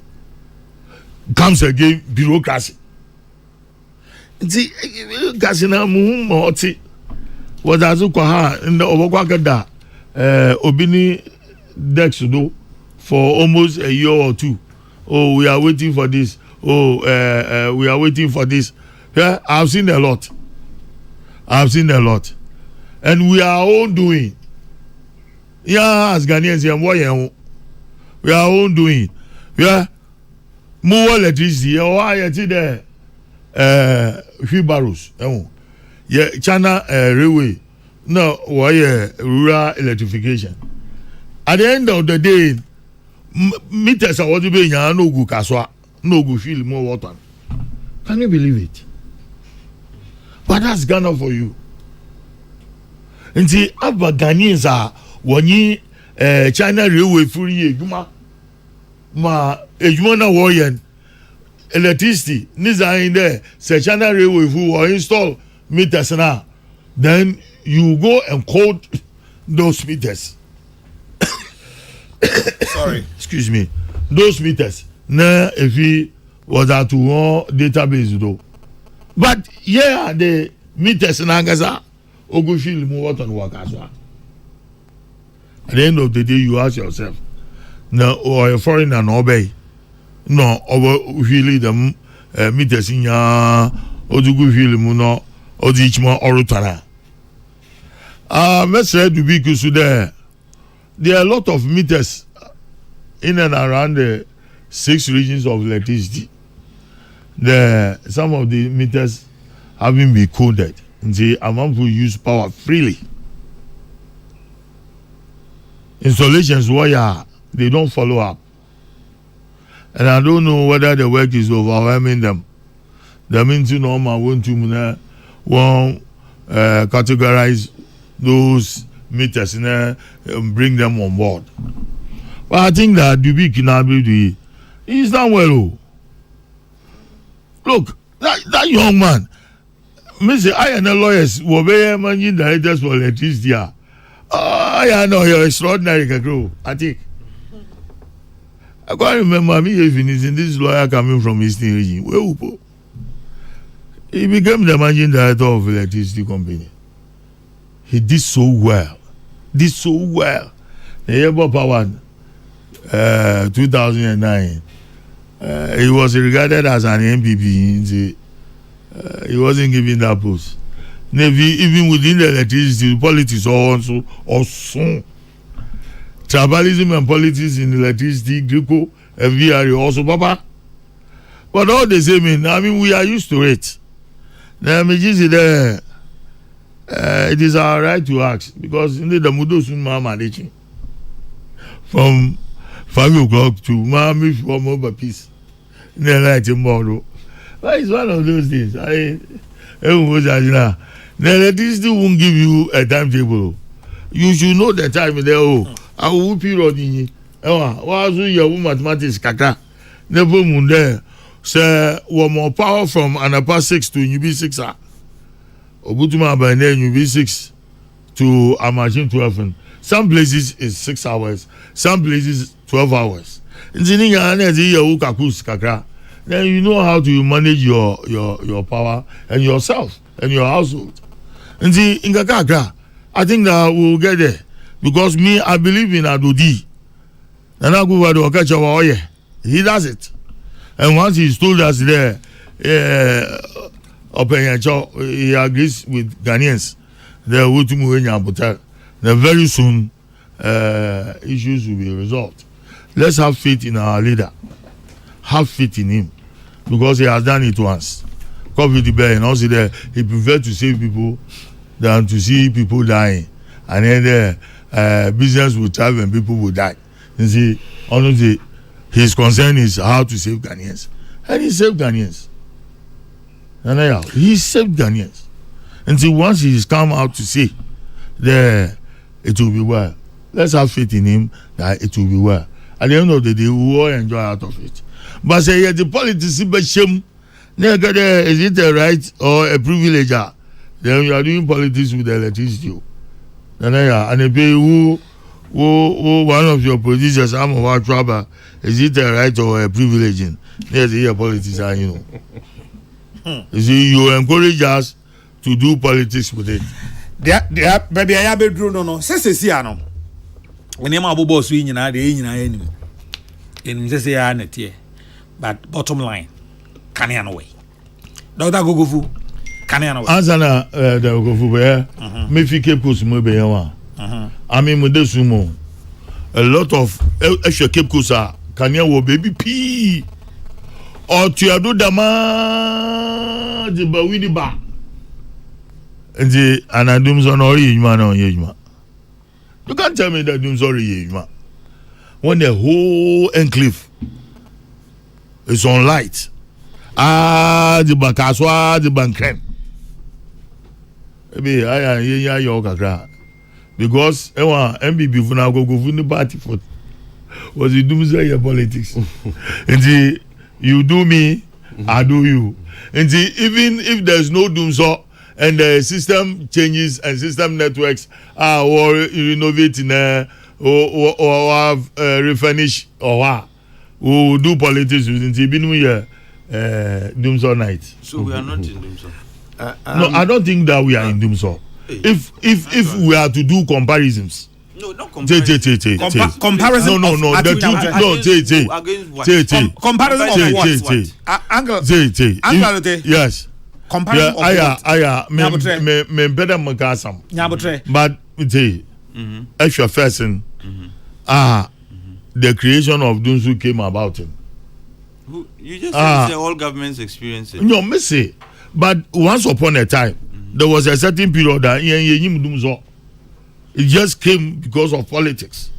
Comes again bureaucracy. See, Gasina Moti. Was as ha in the Obokwakada Obini Dexudo for almost a year or two. Oh, we are waiting for this. Oh, we are waiting for this. Yeah, I've seen a lot. And we are all doing. Yeah, as Ghanaians, we are all doing. Yeah, more electricity. Why are there? Wheelbarrows. Yeah, China railway. No, why rural electrification. At the end of the day, meters are what you pay. No go kaswa, no go feel more water. Can you believe it? But that's Ghana for you. And see, Abba Ghanaians are when China railway free ejuma na warrior electricity. Niza in there, say China railway who will install meters now, then you go and code those meters. Sorry, excuse me. Those meters. Now, if he was at one database though, but yeah, the meters in Angasa, Ogushil move on Wakaswa. At the end of the day, you ask yourself, no, or a foreigner no obey, no, over really the meters in ya Odugu Muno. Odichmo Orutana. Let's say to be there. There are a lot of meters in and around the 6 regions of electricity. some of the meters having been coded. The amount will use power freely. Installations wire they don't follow up, and I don't know whether the work is overwhelming them. That means normal want to categorize those meters and bring them on board. But I think that the big inability is done well. Look, that young man, Mr. I and the lawyers were very managing directors for electricity. I know you're extraordinary, Kokrokoo. I think. I can't remember me even in this lawyer coming from Eastern region. Well, he became the managing director of electricity company. He did so well. The Ebo Power 2009. He was regarded as an MPP. He wasn't given that post. Even within the electricity, politics also. Tribalism and politics in electricity, Greco and VRE also, Papa. But all the same, I mean, we are used to it. Now, it is our right to ask because in the Mudo Sunma teaching from 5 o'clock to Mami for more peace. In the night tomorrow. But it's one of those things. The electricity won't give you a timetable. You should know the time there. I will period in was your mathematics kaka. Never moon there. Say one more power from Anapa 6 to UB6. Obutuma by then UB6 to Amajin 12. Some places is 6 hours, some places 12 hours. Then you know how to manage your power and yourself and your household. And see, in Kakaka, I think that we'll get there. Because me, I believe in Adodi. And I go to catch our oil. He does it. And once he's told us there, he agrees with Ghanaians. Then very soon, issues will be resolved. Let's have faith in our leader. Have faith in him. Because he has done it once. COVID the bear and also there, he preferred to save people than to see people dying. And then business will thrive and people will die. You see, honestly, his concern is how to save Ghanaians. And he saved Ghanaians. And he saved Ghanaians. And see, once he's come out to say, there, it will be well. Let's have faith in him that it will be well. At the end of the day, we will all enjoy out of it. But say, the politics, is it a right or a privilege? Then you are doing politics with the electricity. And if you one of your producers, I'm of our trouble, is it a right or a privilege? There's the politics, you know. You see, you encourage us to do politics with it. Baby, I have a drone no. Say, when I'm a boss, we know the enemy. In say, I net here. But bottom line, can you away? Dr. Gogofu, can you away? Ansana, the Gogofu, me fike Coast Mobeyawa. I mean, with this sumo, a lot of extra Cape Coast can you baby P or Tiado Dama the Bawidi Ba and the Anadums on Orima on Yejma. You can't tell me that Dums or Yejma when the whole enclave is on light. The Bakaswa, the Bankren. Maybe I yoga because MBB for now go the party for was it doom say your politics. And you do me, I do you. And even if there's no doom so and the system changes and system networks are or renovating or have refurnish or what we do politics within Doomsday night. So we are not in Doomsday. No, I don't think that we are in Doomsday. If we are to do comparisons. No, not comparison. Comparison. No. The truth. Comparison of what? Angle. Yes. Comparison of what? Me better makasam. Nyabotre. But extra person. The creation of Dunsu came about him. You just said all governments experience it. No, me say, but once upon a time, there was a certain period that it just came because of politics.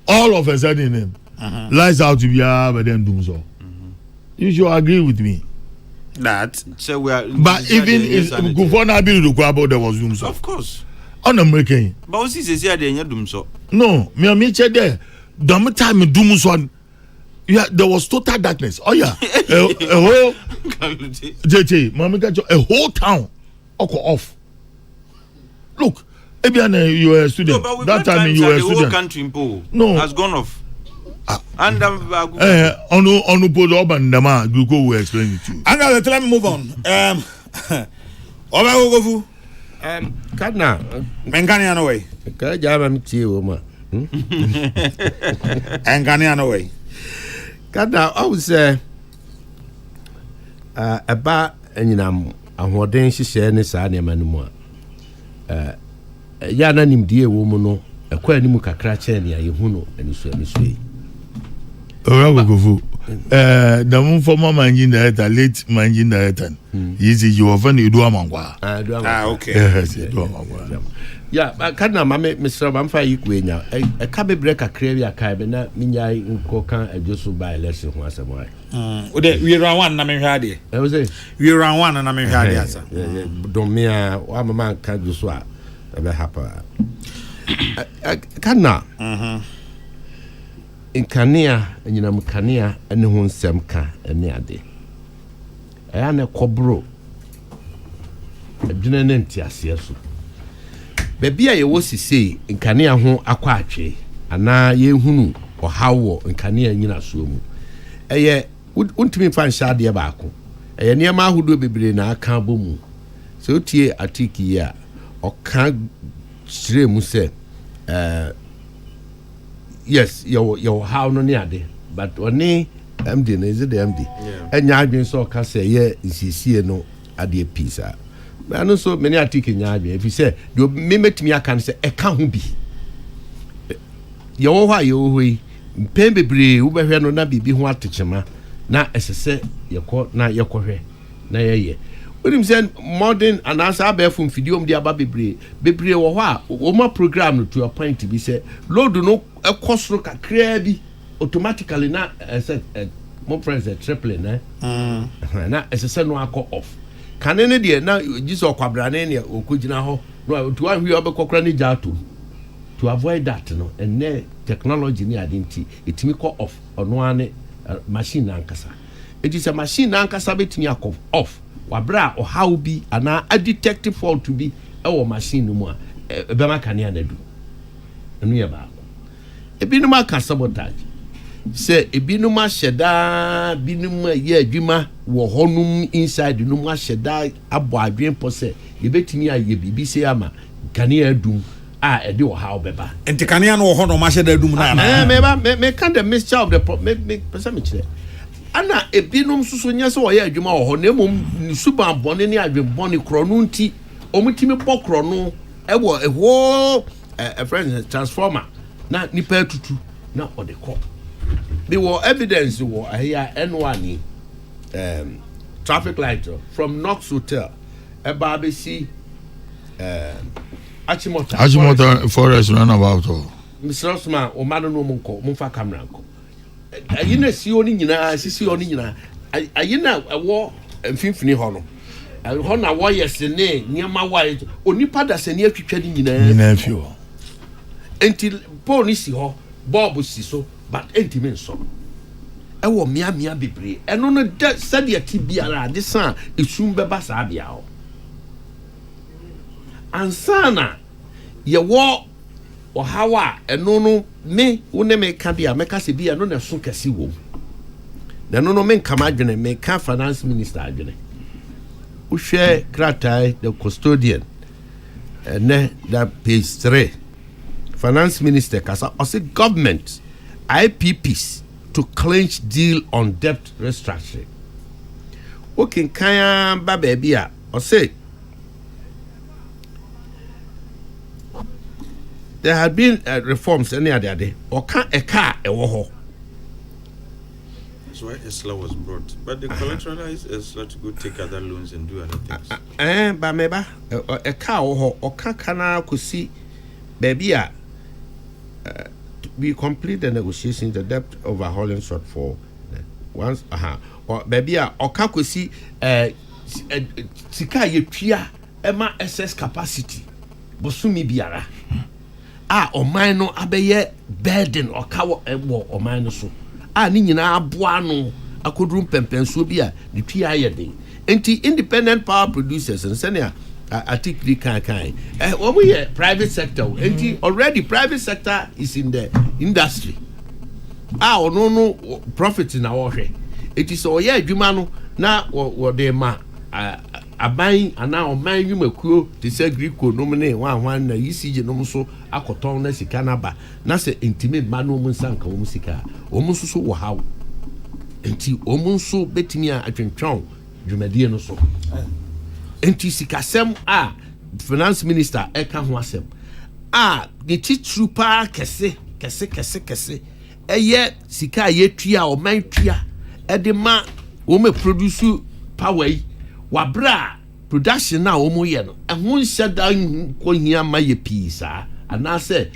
All of a sudden, lies out to be but then doom so. You should agree with me. That so we are. But even if Gufona Bill Dukwabo, there was doom so. Of course. On American. But what is this here? They doom so. No, me check there. The time doom so. Yeah, there was total darkness. Oh yeah, a whole JJ, a whole town, off. Look, Ebiane, you were a student. No, that time you were a student. The whole country in Pool has gone off. And on Upo Urban Dama, Guko will explain it to you. And let me move on. Obagofu. Kadna. Mengani away. Kajaba mti woma. Engani away. Kadna, I would say about enyinam ahoden hyehyɛ ne saa ne manu ya na nimdie wo mu no ekwa animu kakra kyɛ ne ayehu no aniso yi. Obagofu. The former managing director, late managing director, you were funny, you do a mangwa. Okay. Yes, you do a mangwa. Yeah, but Kadna, Mr. Bamfa, you queen now. A cabby break a crave cabin, Minya in Coca, and just buy a lesson once a while. We ran one, Namin Hadi. I was it. We ran one, and Namin Hadi. Don't me, one man can't do swap. Ever happen. Kadna. In Kania, and you know, Kania, and the one Semka, and the Ade. I am a cobro. A didn't yes. Baby, I was to say, in Kania home aquatre, and now ye hunu or how in Kania in Yinasum. A ye would to me find Shadi Abaco. A near ma who do be brain a camboom. So tea a tiki ya or can't shrimp say, yes, your how no near day, but only MD is it the MD. And Yardin so can say, yeah, is he see no at the pizza. I know so many are taking Yardin. If you say, you mimic me, I can say, a can't be. Your why you way, Pembe Bree, who be here no na be what to chama. Na as I say, your court, na your corre, na ye. When him say modern and answer bear from video the Ababi Bebre or what, Oma program to a point to be said, Lord, do no a cost look at crabby automatically not as a more friends a tripling, eh? Not as a son will call off. Can any dear now you saw Quabranania or Kujinaho, no, to one we have a cochrani jatu to avoid that, no, and ne technology near identity, it me call off on one machine ankasa. It is a machine ankasa betting off. Wabra or how be a detective fault to be our machine no more. Bema Kania do. And we about a binuma can sabotage. Say a binuma sheda, binuma ye jima, wo honum inside the numa sheda, abwa dream pose, ye bet me a ye be say ama, Kania doom, a do how beba. And the Kania no honor masheda doom. Me can't the miss child the make percentage. Ana ebinum susunya so oya adwuma wo ho na emom suban bone ne adwebone krono nti omutimi bɔ krono ewo ewo a friend transformer na nipa tutu na ode kɔ they were evidence wo ahia N1 traffic light from Knox Hotel eba be see Achimota forest runabout Mr. Osman o manu no monko monfa camera nko ayina si oni nyina sisi oni nyina ayina ewo mfimfini ho no ho na wo yesene niama wa onipa da sene atwitwa ni nyina fi ho enti pole ni si ho bob si so but enti men so ewo mia bebre eno no sadia ti biara de san esum beba sa bia ho ansana ye wo o hawa eno no me wone me ka bia me ka se bia no na so kase wo na no me nka madwene me ka finance minister adwene wo hwe kratai the custodian ne that page 3 finance minister kasa o say government IPPs to clinch deal on debt restructuring okay kan ba ba bia o say there had been reforms any other day or can a car a war That's why Esla was brought. But the collateralized Esla to go take other loans and do other things. But maybe a cow or canal could see baby. We complete the negotiations, the debt overhauling shortfall once. Or baby, or could see Sika Yepia Emma SS capacity. Bosumi biara. Oman no abeye burden or cow or mine so. Ni nyina aboa no akodrum pempenso bi a ne twa ayede enti independent power producers and senior article kan omo ye private sector enti already private sector is in the industry no profit na wo hwe enti so ye adwuma no na wo de ma aban ana oman nwumakuo te se griko no ne wan na ECG no so akoton na sika na ba na se intime ma no mu nsanka wo sika wo mu so wo hawo enti wo mu so betimi a atwentwon dwumadie no so enti sika sem finance minister eka ho asem the titru pa kese eye sika ye tua o man tua de ma wo me produce power yi wabra production na wo mo ye no ehun hyeda ko hia ma ye pisa anase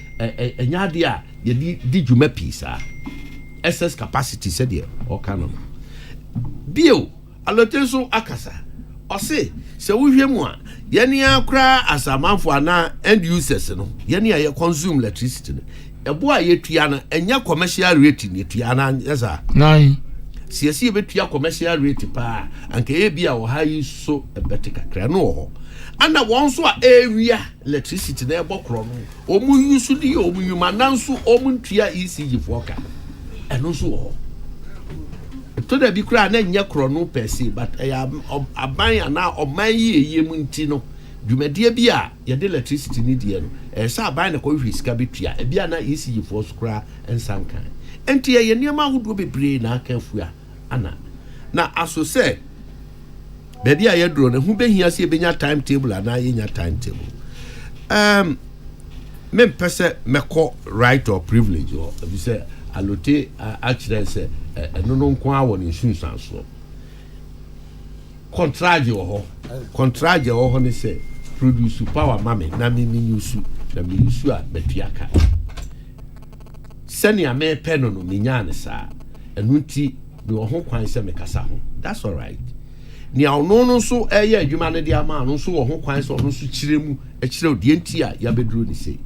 enyade a ye di dwuma pisa excess capacity said here or canon bio alotenso akasa o se wo hwemu a ye ne akra asamanfo ana end users no ye ne ye consume electricity no ebo a ye tua no enya commercial rate ni tua na yesa 9 siasi betua commercial rate pa anka ebia wo hayi so ebete kakra no ho ana won so a area electricity na ebokro no omu yusu di omu yuma nanso omu ntua ECG foka eno so ho to da bi kra na nya kro no pese but aban ana oman yi eyem nti no dwumadie bi a ye de electricity ni die no sa aban na ko hwiska betua ebia na ECG fo so kra ensankan enti ye niam ahodo bebre na aka afua ana na aso se baby a yedro na hu behia se benya timetable ana yenya timetable me pese meko right or privilege or be say alote actually say eno no nko awo ne sunsan so contract ho ne say produce power mame na me use a betuaka senia me peno no minya ne sa enu nti me ho kwan se me kasa ho that's all right ni ono no so eye adwuma ne dia ma no so wo ho kwan so no so kiremu akire odie nti a ya beduro ni sei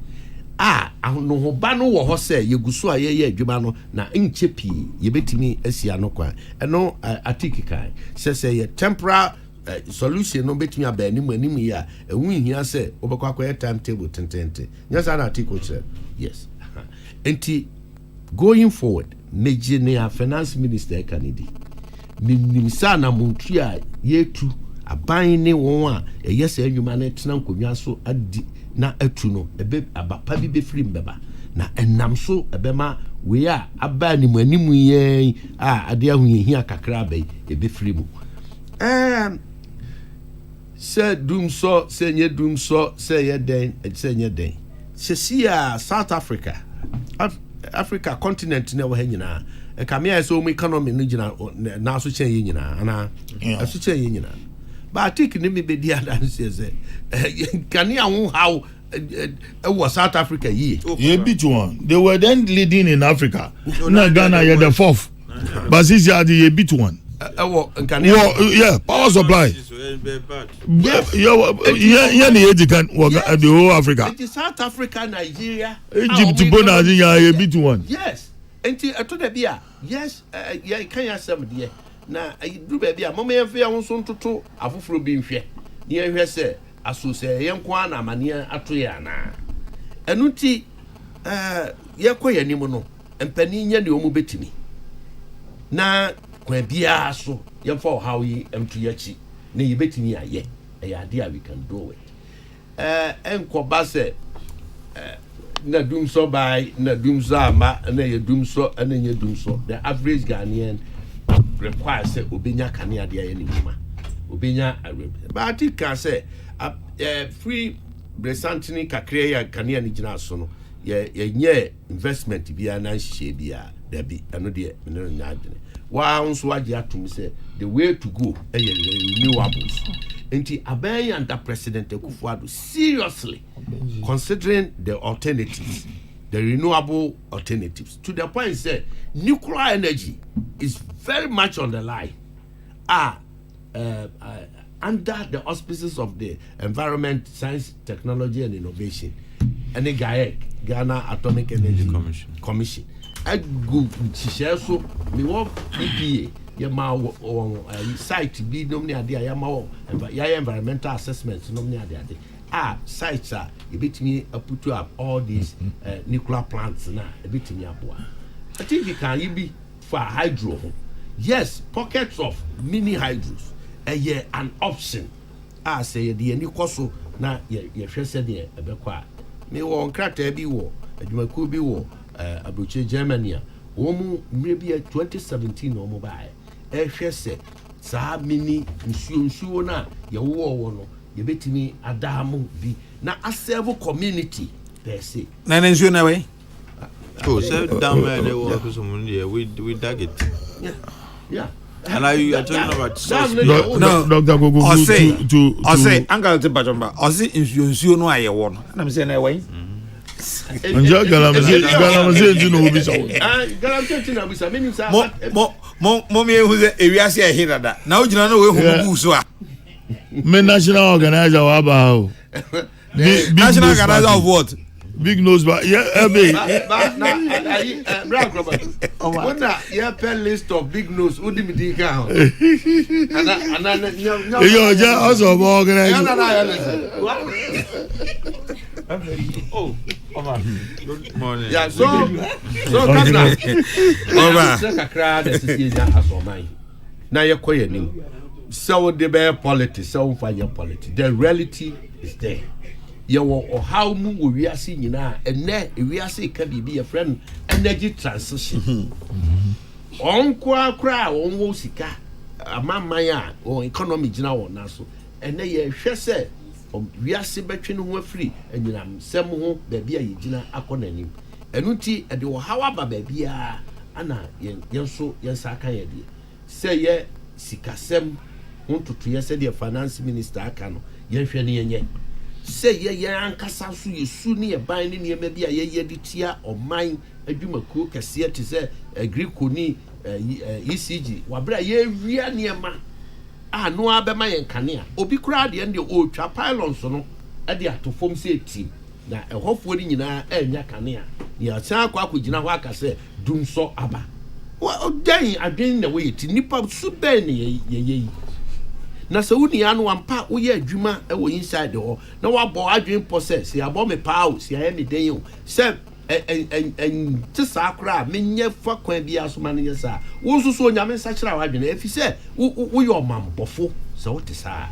no ho ba no wo ho se yeguso a ye adwuma no na nche pii ye betimi asia no kwan eno atiki kai se ye temporary solution no betimi abani mu animu ya ewu hia se obekwa kwa timetable tentente nyasa na atiko che yes enti going forward Nigeria finance minister kanidi minimsa na montua yetu aban ne won a eyese adwuma na tena nkonwa so adi na atu no ebe abapa bi be free mbeba na enam so ebema we a aba ni mu animu yen ade ahuyehia kakra bai ebe free mu se dumso se nye dumso se ye den se nye den se sia South Africa continent na wo hanyina kamia so mu economy no gina na so chen nyina ana so chen nyina ba tik ni me bedi adanse se kania ho how was South Africa ye beat one they were then leading in Africa na Ghana you the fourth but this year they beat one yeah power supply yeah the whole Africa South Africa Nigeria Egypt bonus yeah beat one yes enti atoda bia yes ya kan ya sam de na du ba bia mama yemfe ya so ntoto afoforo bi nhwe ne yehwe se asose yenko ana amane ato ya na enu ti yekoya nimu no empani nya de omu betimi na kwa bia so yemfa how yi emtu yachi na yebetimi aye ya de we can do it enkoba se na dumso by na dumso ama na ye dumso na ye dumso the average Ghanaian requires say obenya kanea de aye ni muma obenya but it can say free presently kakre ya kanea ni gina so no ye nye investment bia na hye bia da bi eno de me no nya adwene Wa nso agye atum say the way to go renewables. Enti aban under President Akufo-Addo seriously considering the alternatives, the renewable alternatives, to the point say nuclear energy is very much on the line. Under the auspices of the Environment, Science, Technology and Innovation, and the Ghana Atomic Energy Commission. I go so me want EPA. Yama site be no near the Yama environmental assessments no near the sites are a bit me put up all these nuclear plants now a bit me up. I think it can be for hydro. Yes, pockets of mini hydros an option. I say the Nikoso na ye said there a bequa. Me won't crack a be war, a Jumaku be war, a Buche Germany. Womu maybe a 2017 or mobile. Say, Sa mini, Monsieur na, your war, you bet me a damu be na a several community, per se. Nan's you way? Oh, so down there, we dug it. Yeah. And I talking about no, Dr. Kokrokoo. I say, Uncle Bajamba, I say, you know, I won. And I'm saying, away. And Galamazin, you know, be so. Galamazin, meaning, Mommy, who's a area here that now you know who so. Me national organizer, Wabao. National organizer of what? Big nose, but yeah, When you pen list of big nose, who did me count? You're just also organizer. Oh, good morning. Yeah, so now you're quite so the bear politics, so fire politics. The reality is there. Or how we are seeing now, and then we are saying can be a friend energy transition. On cry, on Wosika, a mamma, or economy general naso, and they say, we are seeing between free, and you know, some who baby a Gina Akonanim. And Uti, and you however baby Anna, Yanso, Yansaka, say ye, Sikasem, want to 2 years, the finance minister Akano, Yanfani. Say ye ankasa so ye su ne ye ban ne ne bia ye de tia o man adwumakuo kase te se agriko ni ECG wabra ye wia ne ma no abema ye nkane a obi kura de ende o twa pylons no e de atofom se team na ehofo ni nyina enya kane a ye san akogina ho akase dum so aba o dan adwen na we ti nipa su ben ne ye na se woni anu ampa wo ye adwuma e wo inside ho na wo abo adwen process ya abo me paawo se ya me den o se en ti sa akra menye fa kwan bia so ma ne sa wo so so nyame sa kira wa adwen e fi se wo ye omambofo se wo ti sa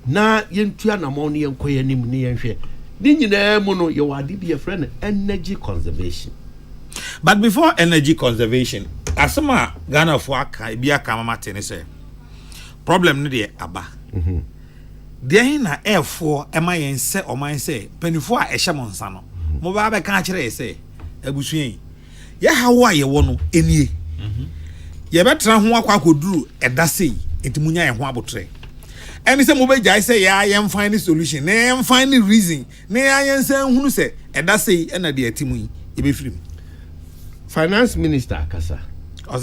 na yentua na mo ne yenkoye nim ne yenhwe ni nyina mu no ye wade bi e friend energy conservation. But before energy conservation, asema Ghana for aka bia ka mama tene say problem no de aba de na airfo ema yen se o man se penifo a ehye mo nsa no mo ba be ka kire se abusuen ye hawo ye wo no enie ye betra ho akwa koduru eda sei entimunya ye ho abotre eni se mo be jai se ya ye find solution na ye find reason na ya yen se hunu se eda sei na de atimu ye be firim finance minister akasa o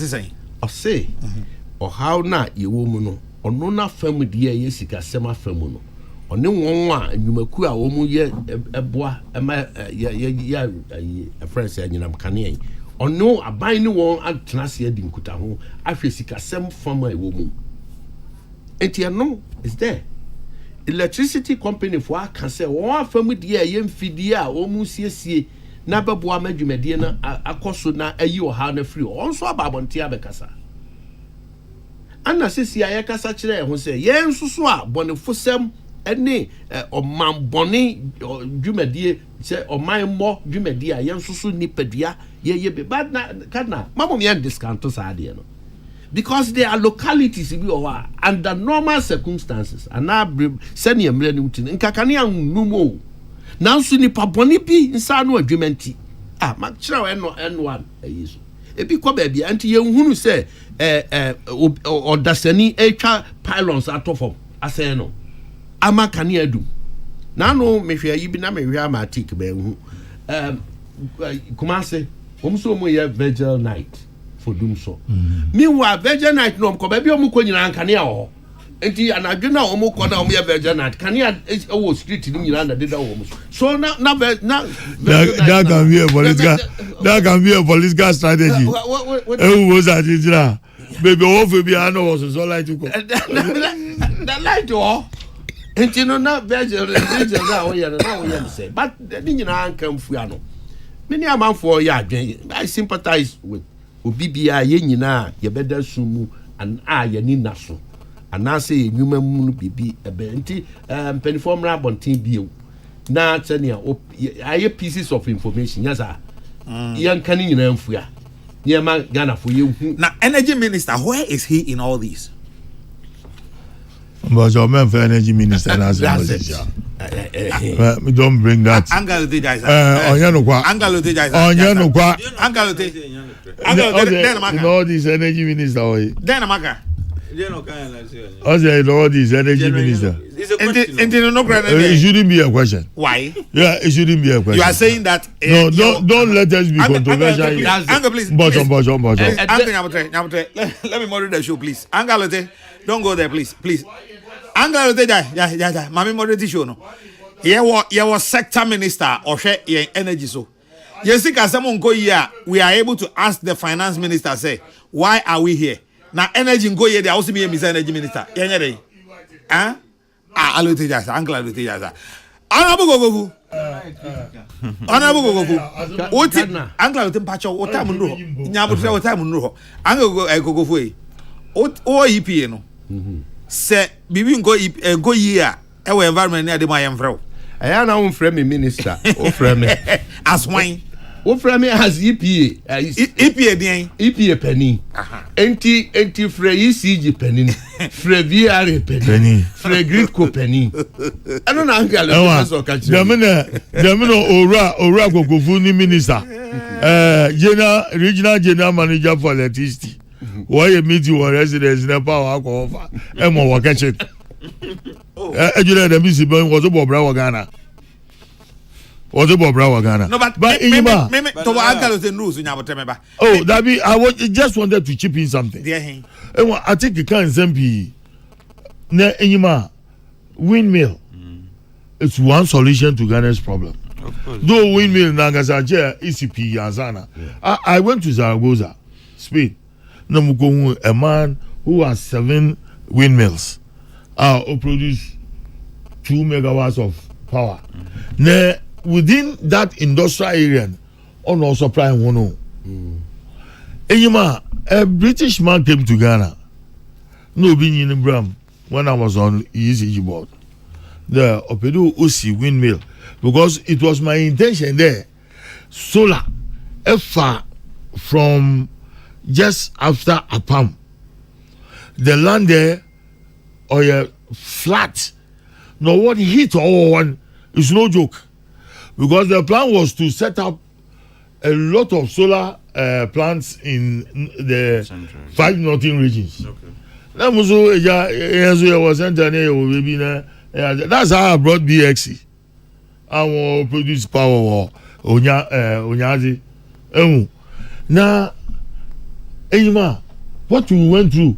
say o how na ye wo mu no ono na fam de ye sika sema fam no one won a anwumaku a wo mu ye eboa ema ye friends anyinam kane ono aban ni won atena se adi nkuta ho ahwe sika sem fam a wo mu enti no is there electricity company for aka say won afam de ye mfidie a wo mu siesie na beboa madwumadie na akoso na ayi o ha na free onso ababonte abekasa ana sisi aye kasa kire ho se ye nsusu a bonefosem ene oman boni dwumadie se oman mo dwumadie a ye nsusu nipadua ye be bad na kana mamom ye discount to saade no because there are localities bi o under normal circumstances ana senior mre ni mutin nkakane anumo nanso nipa boni bi nsa no adwumanti ma kire eno N1 ayesu ebi kɔ baabi anti yɛn hunu sɛ ɔdasani etwa pylons ato fam asɛn no ama kanea dum n'ano mehwɛ yi bi na mehwɛ amatic bɛn hu Kumase wɔn so wɔn yɛ virgil night for dum so meanwhile virgil night no kɔ baabi wɔn kɔ nyinaa kanea wɔ enti anadwo na wɔn kɔ na wɔn yɛ virgil night kanea ɛwɔ street ni nyinaa na deda wɔn so that can be a political strategy who was at it now baby owo bi ano was so like to go that light oh enti no na virgil na wɔyɛ no say but ni nyinaa nkan fu ano many amanfo yɛ adwen I sympathize with obi bia yɛ nyinaa yɛbɛda sumu an yɛ ni naso anase enwuma mu no bibi ebe nti mpanifo mra abonten bio na tania aye pieces of information yasa yan kan nyina mfua nyema Ghana for you na energy minister where is he in all these but your man for energy minister na say me don't bring that Angalote guys onye kwa Angalote guys Angalote no this energy minister then amaka the Lord is energy minister. It's a question. It shouldn't be a question. Why? Yeah, it shouldn't be a question. You are saying that. No, don't let us be controversial. Angle, please. Bottom. Let me moderate the show, please. Angalote, don't go there, please. Angalote, yeah. Mami moderate the show, no. Here was sector minister or share energy so. Yes, we are able to ask the finance minister, say, why are we here? Na energy go here, they also be a energy minister. Yenyere. Alote jasa, uncle alote jasa. Honorable Gogo. Oti uncle alote mpacho ota munro. Nyabutre ota munro. Uncle Gogo foi. O EPA no. Se bibi go here e we environment na de ma yemfrɛ. Aya na wo frɛ me minister. O frɛ me as wine. O frɛ me as EPA. EPA den. EPA penny. Enti frɛ ECG penny. Frɛ VR penny. Frɛ Gridco penny. Ano na angala so ka chi. Demina ora Kokrokoo ni minister. Regional general manager for electricity. Why you meet your residents in power ko offer. E mo wo kitchen. Ejule dem bisi ben wo so bobra wa Ghana. No, but to Angalote rules nyabotemeba. Oh, that be I just wanted to chip in something. I think you can simply na enyima windmill. It's one solution to Ghana's problem. Of course. Though windmill Nagasaje ECP Yazana. I went to Zaragoza, Spain. Namuko a man who has 7 windmills. Who produce 2 megawatts of power. Within that industrial area, on no supply one. A British man came to Ghana. No being in Bram when I was on ECG board. The Opedu Usi windmill. Because it was my intention there. Solar. Far from just after Apam. The land there or flat. Now what hit all one is no joke. Because the plan was to set up a lot of solar plants in the Central. 5 northern regions. Okay. That's how I brought BXC. I will produce power. Onyazi. Now, what we went through.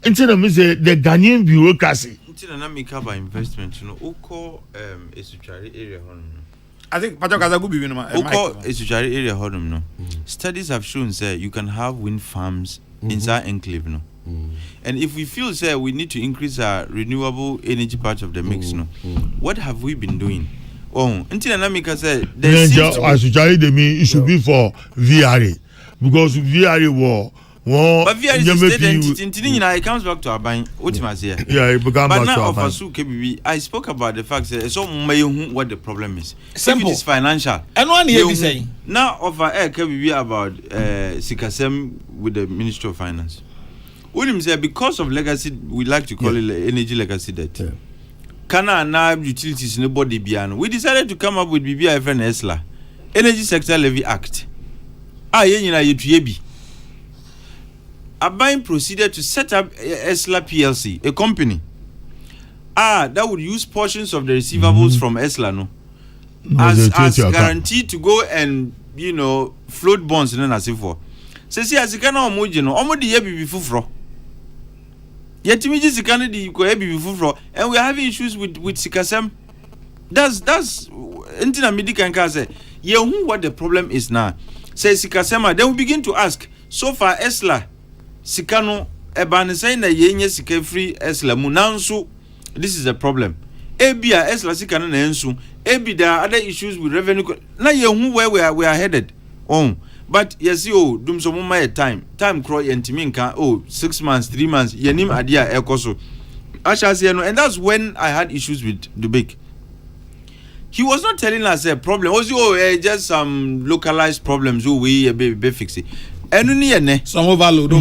Instead of me say the Ghanaian bureaucracy. Na make up investment, Oko esuchari area I think Patokazagu be Oko esuchari area no. Studies have shown that you can have wind farms inside enclave no. And if we feel say we need to increase our renewable energy part of the mix no. What have we been doing? Until na make say esuchari they mean it should be for VRA because VRA war. But VR is a state entity. It comes back to our buying. Yeah, it becomes back to our buying. I spoke about the fact that so what the problem is. Simple. If it is financial. And one here is saying now offer KBB about Sikasem with the Ministry of Finance. William said because of legacy, we like to call it energy legacy debt. Kana and now utilities nobody beyond. We decided to come up with BBIF and ESLA. Energy Sector Levy Act. Yenina yetuyebi. Abain proceeded to set up Esla PLC, a company. That would use portions of the receivables from Esla, no, as guaranteed to go and float bonds and then as if for. Says as you cannot imagine, almost the year before. Yet images can before, and we're having issues with Sikasem. That's Intina Midi can say, what the problem is now. Says Sikasema, then we begin to ask, so far Esla, Sikano, Eban saying that yenye Sika free Esla Munansu, this is a problem. Ebia Esla Sikano Nensu, Ebi there are other issues with revenue. Now where we are headed. But yes, dum so mama time crow yentiminka 6 months, 3 months, yenim adia ekoso. Asha say no, and that's when I had issues with Dubik. He was not telling us a problem. Was just some localized problems we be fix it. Some overload.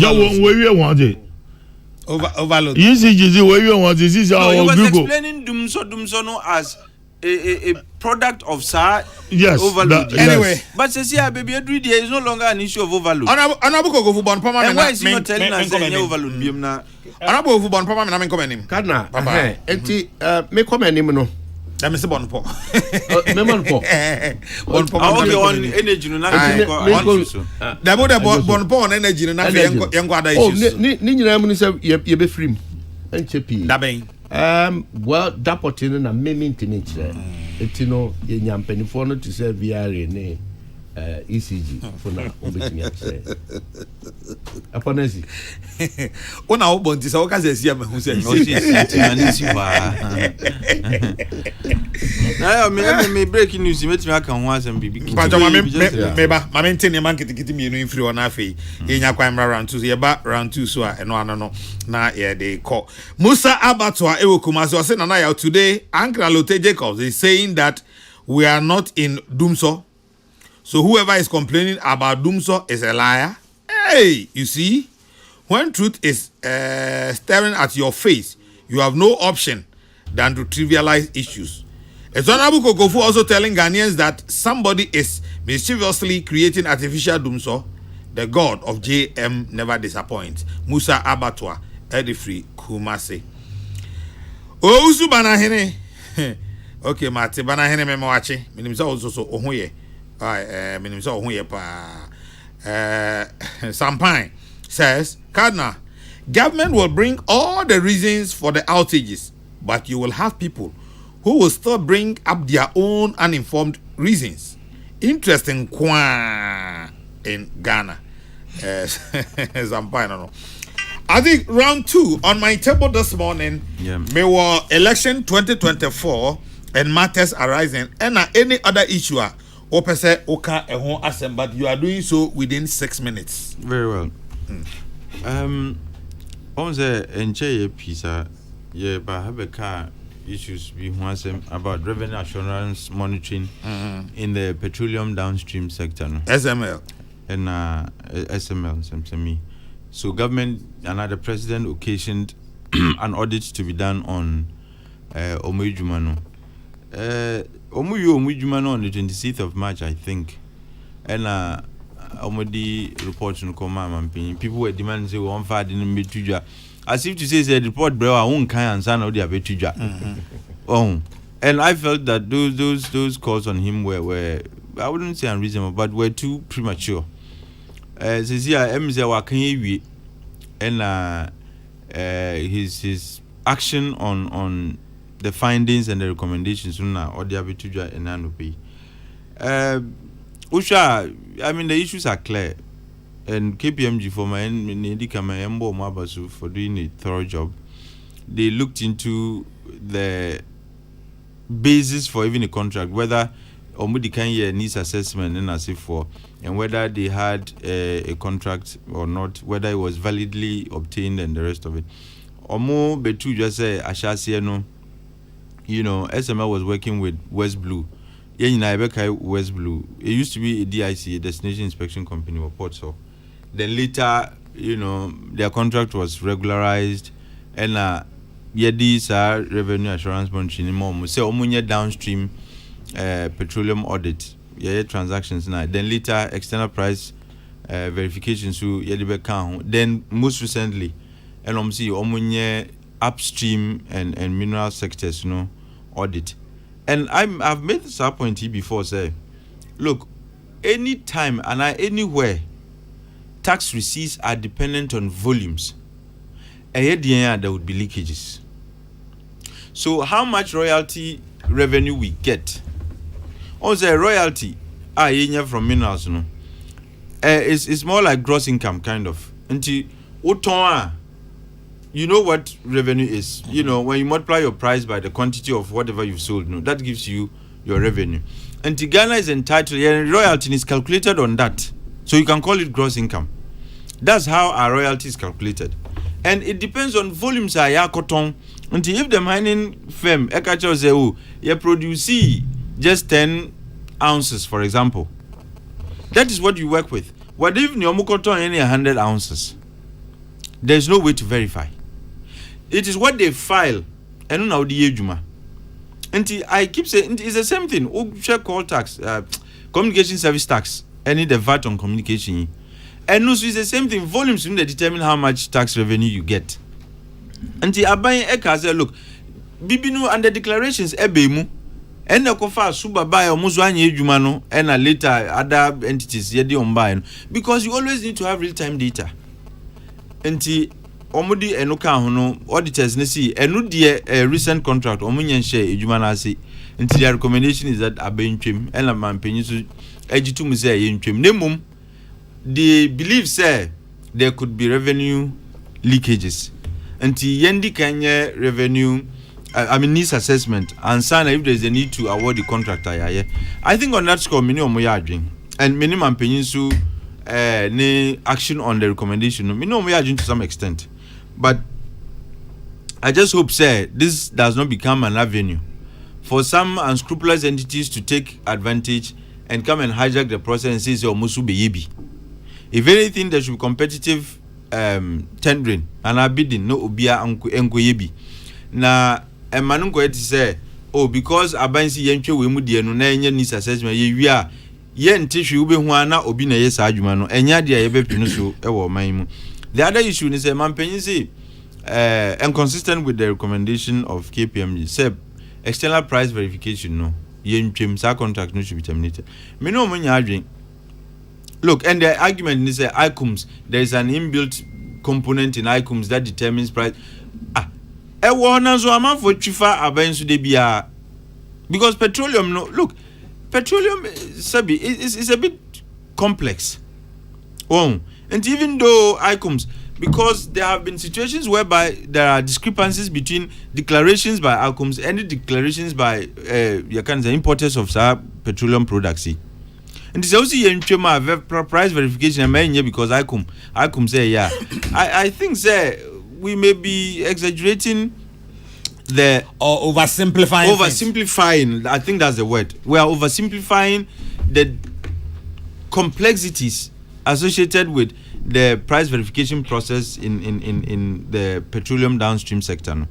Overload. You see, where you want this is our He was Google. explaining Dumso no as a product of Yes. overload. Anyway, but says baby, every day is no longer an issue of overload. Honorable Pama, And why is he not telling us that overload? Honorable Pama, I'm coming. Kadna, enti me comment him no. Let me say Bonpo. Me Bonpo. Okay, on energy no na Dabo Bonpo on energy na fe yenko ada issues. Ni nyina mu ni say ye be free. Enche pi. Daben. Well, dapotin na me ntimi kire. Enti no ye nyampanifo no to say VR ne ECG for na obetimi akire. Aponesi. Ona obonti say waka say sia me hu say. Na me breaking news metimi aka ho asem bibi. Pacho ma me ntene man kitikiti mienu infri ona afei. Ye nya kwa round 2 ye ba round 2 so a eno ano na ye dey call. Musa Abatwa Ewokuma so say na today Uncle Lotte Jacobs is saying that we are not in Dumso. So whoever is complaining about Dumso is a liar. Hey, you see, when truth is staring at your face, you have no option than to trivialize issues. Honorable Kokrokoo also telling Ghanaians that somebody is mischievously creating artificial Dumso. The God of JM never disappoints. Musa Abatwa, Edifree Kumasi. Usu banahene. Okay, Mate banahene memoache. Minimsa also so ohuye. Minimsa ohuye pa. Sampine says, Kadna, government will bring all the reasons for the outages, but you will have people who will still bring up their own uninformed reasons. Interesting kwa in Ghana. Sampine, no. I think round 2 on my table this morning, may were election 2024 and matters arising, and any other issue. But you are doing so within 6 minutes. Very well. On the enche pizza, but have a car issues we want about revenue assurance monitoring in the petroleum downstream sector. SML and SML, some. So government and the president occasioned an audit to be done on Omujumano. Omujumano on the 26th of March, I think. And Omudi report to come people were demanding say one fad in Betuja. As if to say the report bro, I won't and son of the Betuja. And I felt that those calls on him were I wouldn't say unreasonable, but were too premature. And his action on the findings and the recommendations or the Abituja and Anopi. Usha, I mean the issues are clear, and KPMG for my Mabasu for doing a thorough job. They looked into the basis for even a contract, whether Omudi Kanye needs assessment and as if for, and whether they had a contract or not, whether it was validly obtained and the rest of it. Omo Betu just say Ashasiano, SML was working with West Blue. West Blue. It used to be a DIC, a Destination Inspection Company or Port so. Then later, their contract was regularized and these are revenue assurance monitoring more. Say omunya downstream petroleum audit transactions now. Then later external price verification so be count. Then most recently, and see upstream and mineral sectors, audit. And I've made this point here before, say, look, anytime and anywhere tax receipts are dependent on volumes, there would be leakages. So how much royalty revenue we get? Also royalty from minerals, it's more like gross income kind of. Until you know what revenue is. When you multiply your price by the quantity of whatever you've sold, that gives you your revenue. And Ghana is entitled, royalty is calculated on that. So you can call it gross income. That's how our royalty is calculated. And it depends on volumes. Until if the mining firm, you produce just 10 ounces, for example, that is what you work with. What if you any 100 ounces? There's no way to verify. It is what they file. And now the ejuma. And I keep saying it's the same thing. Share call tax, communication service tax, any the VAT on communication. And also it's the same thing. Volumes determine how much tax revenue you get. And the Abayin Eka said, look, Bibinu and the declarations ebemu. And the kofa suba buy or muzwanye jumano and later other entities yedi on buying because you always need to have real-time data. And the omudi enuka hono auditors nesi enu die recent contract omunyen share ejumana se. And the recommendation is that abayin twem and man penyisu ejitu mu say yen twem. Nemum they believe say there could be revenue leakages. Until yendi kanye revenue needs assessment and sign if there's a need to award the contractor. I think on that score minimum and minimum peninsu ne action on the recommendation minimum to some extent. But I just hope say this does not become an avenue for some unscrupulous entities to take advantage and come and hijack the process and say musu beyebi. If anything, there should be competitive tendering and a bidding no ubia enko yebi. Na emanunko eti say because abansi yentwe we mu die no na enye needs assessment ye wia ye ntihwe ube hu ana obi na ye sa adwuma no enya de ye bepinu so e wo man mu. The other issue is manpanyin say inconsistent with the recommendation of KPMG say external price verification no yentwem sa contract no should be terminated. Me no mo nya adwen. Look, and the argument is ICUMS, there is an inbuilt component in ICUMS that determines price. Because petroleum, no, look, petroleum is a bit complex. And even though ICUMS, because there have been situations whereby there are discrepancies between declarations by ICUMS and the declarations by importers of petroleum products. And it's also price verification because ICUM say I think we may be exaggerating or oversimplifying. I think that's the word. We are oversimplifying the complexities associated with the price verification process in the petroleum downstream sector.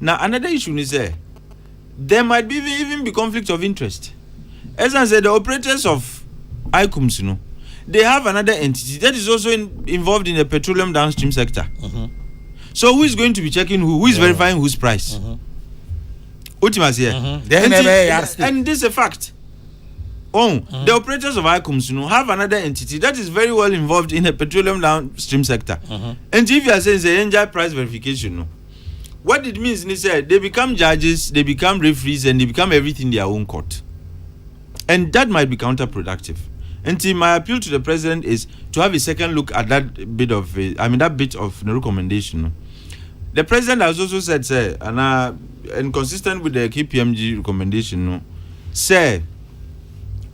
Now another issue is there might be even be conflict of interest. As I said, the operators of ICUMS, they have another entity that is also involved in the petroleum downstream sector. So who is going to be checking who is verifying whose price? Ultimacy here. And this is a fact. The operators of ICUMS have another entity that is very well involved in the petroleum downstream sector. And if you are saying they enjoy price verification, what it means is that they become judges, they become referees, and they become everything in their own court. And that might be counterproductive. And my appeal to the president is to have a second look at that bit of the recommendation. The president has also said, and consistent with the KPMG recommendation, say,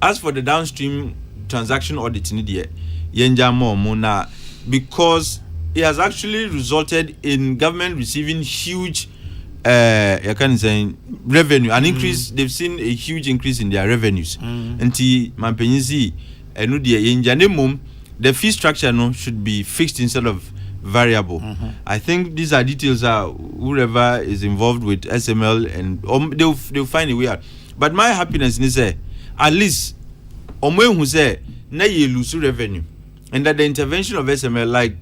as for the downstream transaction audit in India, because it has actually resulted in government receiving huge revenue, an increase. They've seen a huge increase in their revenues. The fee structure should be fixed instead of variable. I think these are details whoever is involved with SML and they'll find a way out. But my happiness is at least Omo who say na ye lose revenue, and that the intervention of SML, like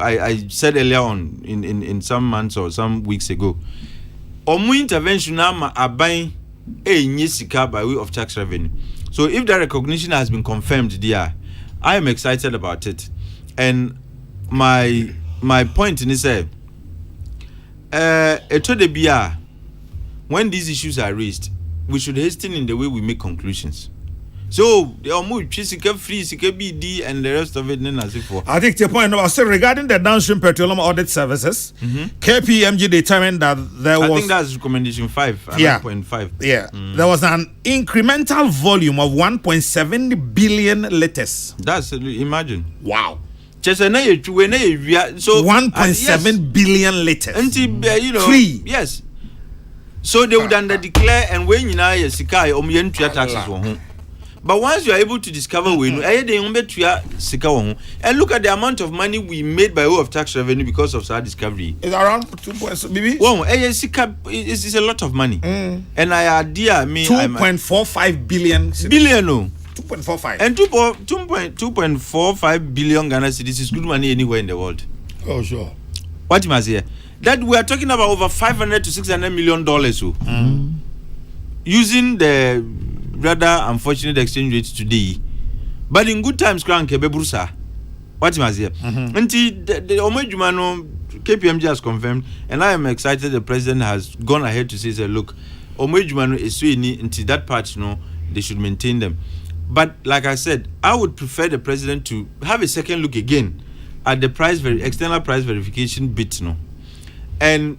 I said earlier on in some months or some weeks ago, omo intervention na aban sika by way of tax revenue. So if that recognition has been confirmed there, I am excited about it. And my point is when these issues are raised, we should hasten in the way we make conclusions. So they are more free, BD, and the rest of it. I think the point was still regarding the downstream petroleum audit services. KPMG determined that there was. I think that's recommendation 5. Yeah. 9.5. Yeah. There was an incremental volume of 1.7 billion liters. That's imagine. Wow. So 1.7 billion liters. You know, free. Yes. So they would under declare and when you know Sikai taxes on. But once you are able to discover and look at the amount of money we made by way of tax revenue because of our discovery. It's around 2 points, maybe. Well, it's a lot of money. And I idea me 2.45 billion. Billion, no. 2.45. And 2.45 billion Ghana cedis is good money anywhere in the world. Oh, sure. What you must hear? That we are talking about over $500 to $600 million. Using the rather unfortunate exchange rate today, but in good times, Crown Kebebrusa. What you must hear? Until the Omejumano KPMG has confirmed, and I am excited the president has gone ahead to say, look, Omejumano is so until that part, they should maintain them. But like I said, I would prefer the president to have a second look again at the external price verification bit, And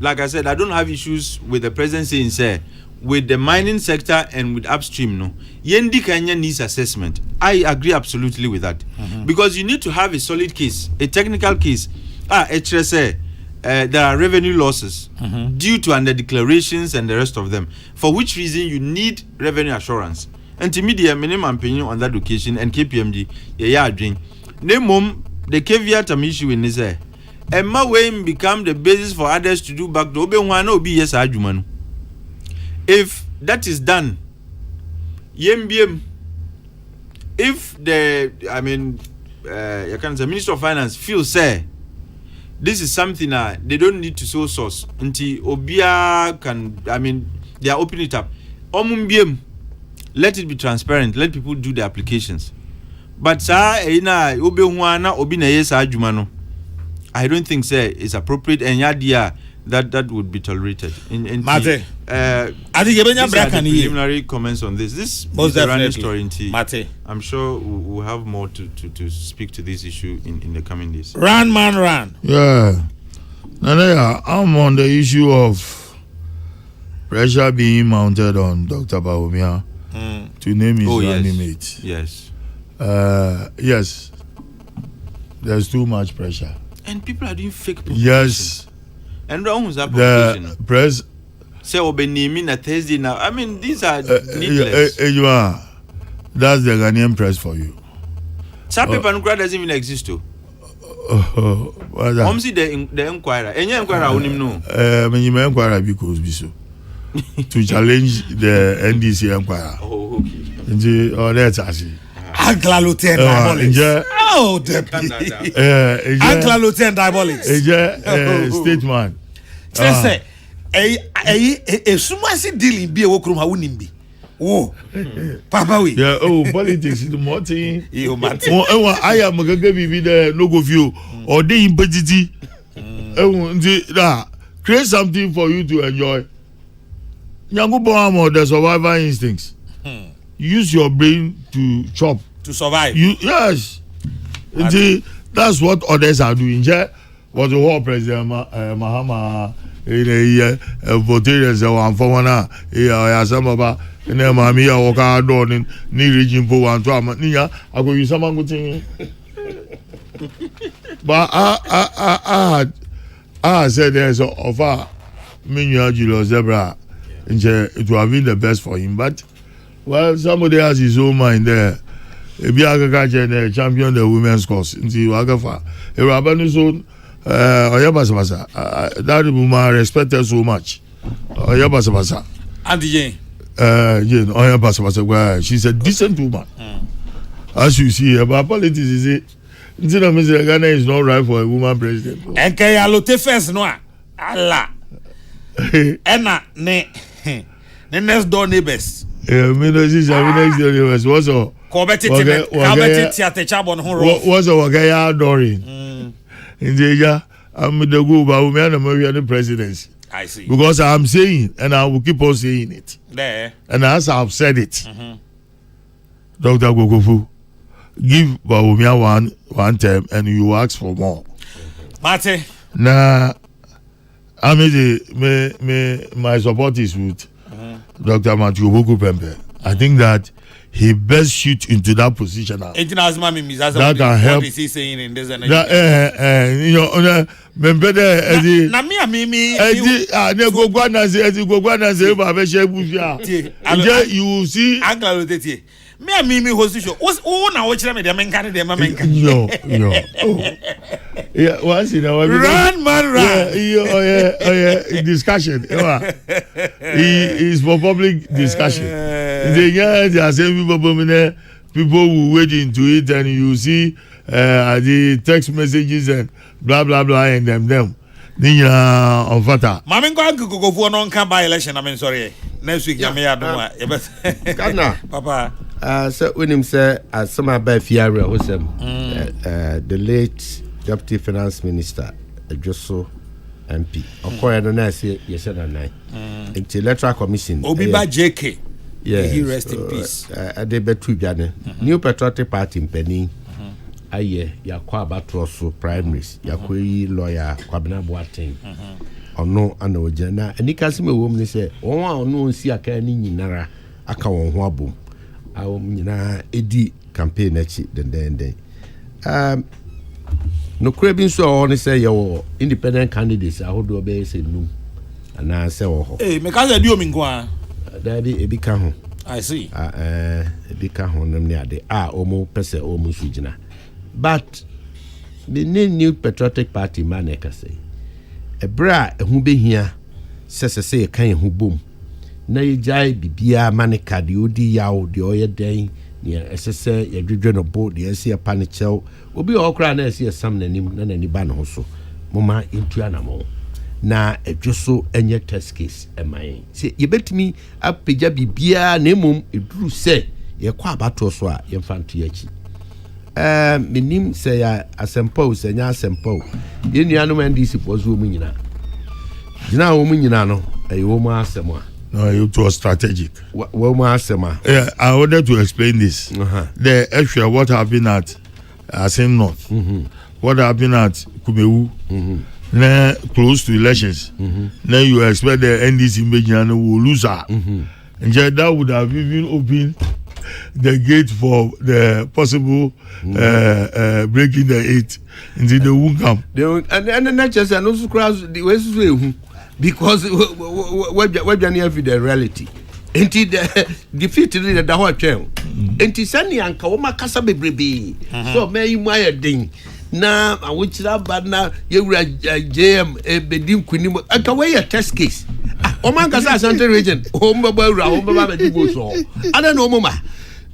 like I said, I don't have issues with the president saying, sir, with the mining sector and with upstream, Yendi Kenya needs assessment. I agree absolutely with that. Because you need to have a solid case, a technical case. HSA, there are revenue losses due to under declarations and the rest of them. For which reason you need revenue assurance. And to me, the minimum opinion on that occasion and KPMG, doing. The caveat I'm issuing is and my way become the basis for others to do back to be yes argument. If that is done, if the Minister of Finance feels say this is something they don't need to sole source until Obia can, they are opening it up. Let it be transparent. Let people do the applications. But I don't think it's appropriate and that would be tolerated. Mate, I think preliminary comments on this. This is a running story. Mate, I'm sure we'll have more to speak to this issue in the coming days. Run, man, run. Yeah. Nanaya, I'm on the issue of pressure being mounted on Dr. Bawumia to name his running mate. Yes. Yes. There's too much pressure. And people are doing fake publications. Yes. And who's that the press say Obenimi na Thursday now. I mean, these are needless. That's the Ghanaian press for you. Some paper doesn't even exist too. See the Enquirer. Any Enquirer I wouldn't know. You may Enquirer because so to challenge the NDC Enquirer. Oh, okay. That's actually. Ankla Lieutenant Diabolics. Oh, deputy. Ankla Lieutenant Diabolics. Statement. Say, sumasi dealing be a workroom how nimbi. Oh, Papa we. Yeah. Oh, politics is the more thing. You Martin. Oh, I am a baby the no go view or the impedity. Create something for you to enjoy. Yango Bohamo, the survivor instincts. Use your brain to chop. To survive. Yes. That's what others are doing. What the whole President Mahama in a year voted one for one hour. Some of our Mamia Oka Don ni region for one drama. Nia, I go use some good thing. But I said there's a offer Minya Julius Zebra. It would have been the best for him, but well, somebody has his own mind there. If you are champion the women's cause, into Wagafa, a Rabban zone, Oyabasabasa, that woman respected so much. Oyabasabasa. Andy, she's a decent woman. As you see, about politics is it. Mr. Ghana is not right for a woman president. And Kayalote first no Allah. Ena ne next door neighbors. Next door neighbors. What's all? What's our Wagaya adoring? In the I'm the go by the presidency. I see. Because I'm saying, and I will keep on saying it. There. And as I've said it, Dr. Kokrokoo, give Bawumia one term and you ask for more. Mate. Now, I mean, my support is with Dr. Matthew Boku Pempe. I think that he best shoot into that position now. That can help. What is he saying in this energy? You know, you will see. Me and Mimi host show. Oh, now watch them. They menkan. No. Yeah, once in a while. Run, man, run. Yeah. Discussion. It's for public discussion. There are some people will wait into it, and you see the text messages and blah blah blah and them. On Fata. Mami go for non can by election. I mean, sorry. Next week, I may have Papa. So when him say some about Fiara was the late Deputy Finance Minister Joso MP. Okoya no na say yes and nine. It's electoral commission. Obiba JK. Yeah, he rest in peace. Ade betu biane. New Patriotic Party mpeni. Aye yakwa batroso primaries. Yakwa yi lawyer Kwabena Boateng. Ono ana ojana. Anika se me wo me say won a ono nsi aka ni nyinara aka won ho abom. Nyina edi campaign echi den no kura bi nso a say your independent candidates ahodo be say num ana say wo ho me ka say di omi nko a daddy ebi ka ho I see ebi ka ho nam ne ade omo pese omo sujina but the new patriotic party man e ka say ebra ehu behia say kan ehu bom na yjai bibia manika de odi yawo de oye den ne esese yadwedwe no bo de ese panichel obi okra na ese sam nanim na nani ba no so moma entua na mo na edwoso enye test case eman se yebetimi apagya bibia na emom eduru se ye kwa abato so a yemfanto yachi menim se ya asempo se nya asempo ye nuanom ndc bozo mu nyina gina wo mu nyina no ayo mu asemo. No, it was strategic. Yeah, I wanted to explain this. The actually what happened at Asim North, what happened at Kumewu, close to elections. Then you expect the NDC Mbejana will lose her. And that would have even opened the gate for the possible breaking the eight until they won't come. And the next and also cross the way. Because we're near the reality. Enti defeat the dawa twem. Enti sani anka wo makasa bebrebe. So me my ding. Na awuchira bad na yewura JM bedim kunim. Anka we your test case. O man kasa Asante region. O mbaba wura o mbaba bedibo so. Ada no mama.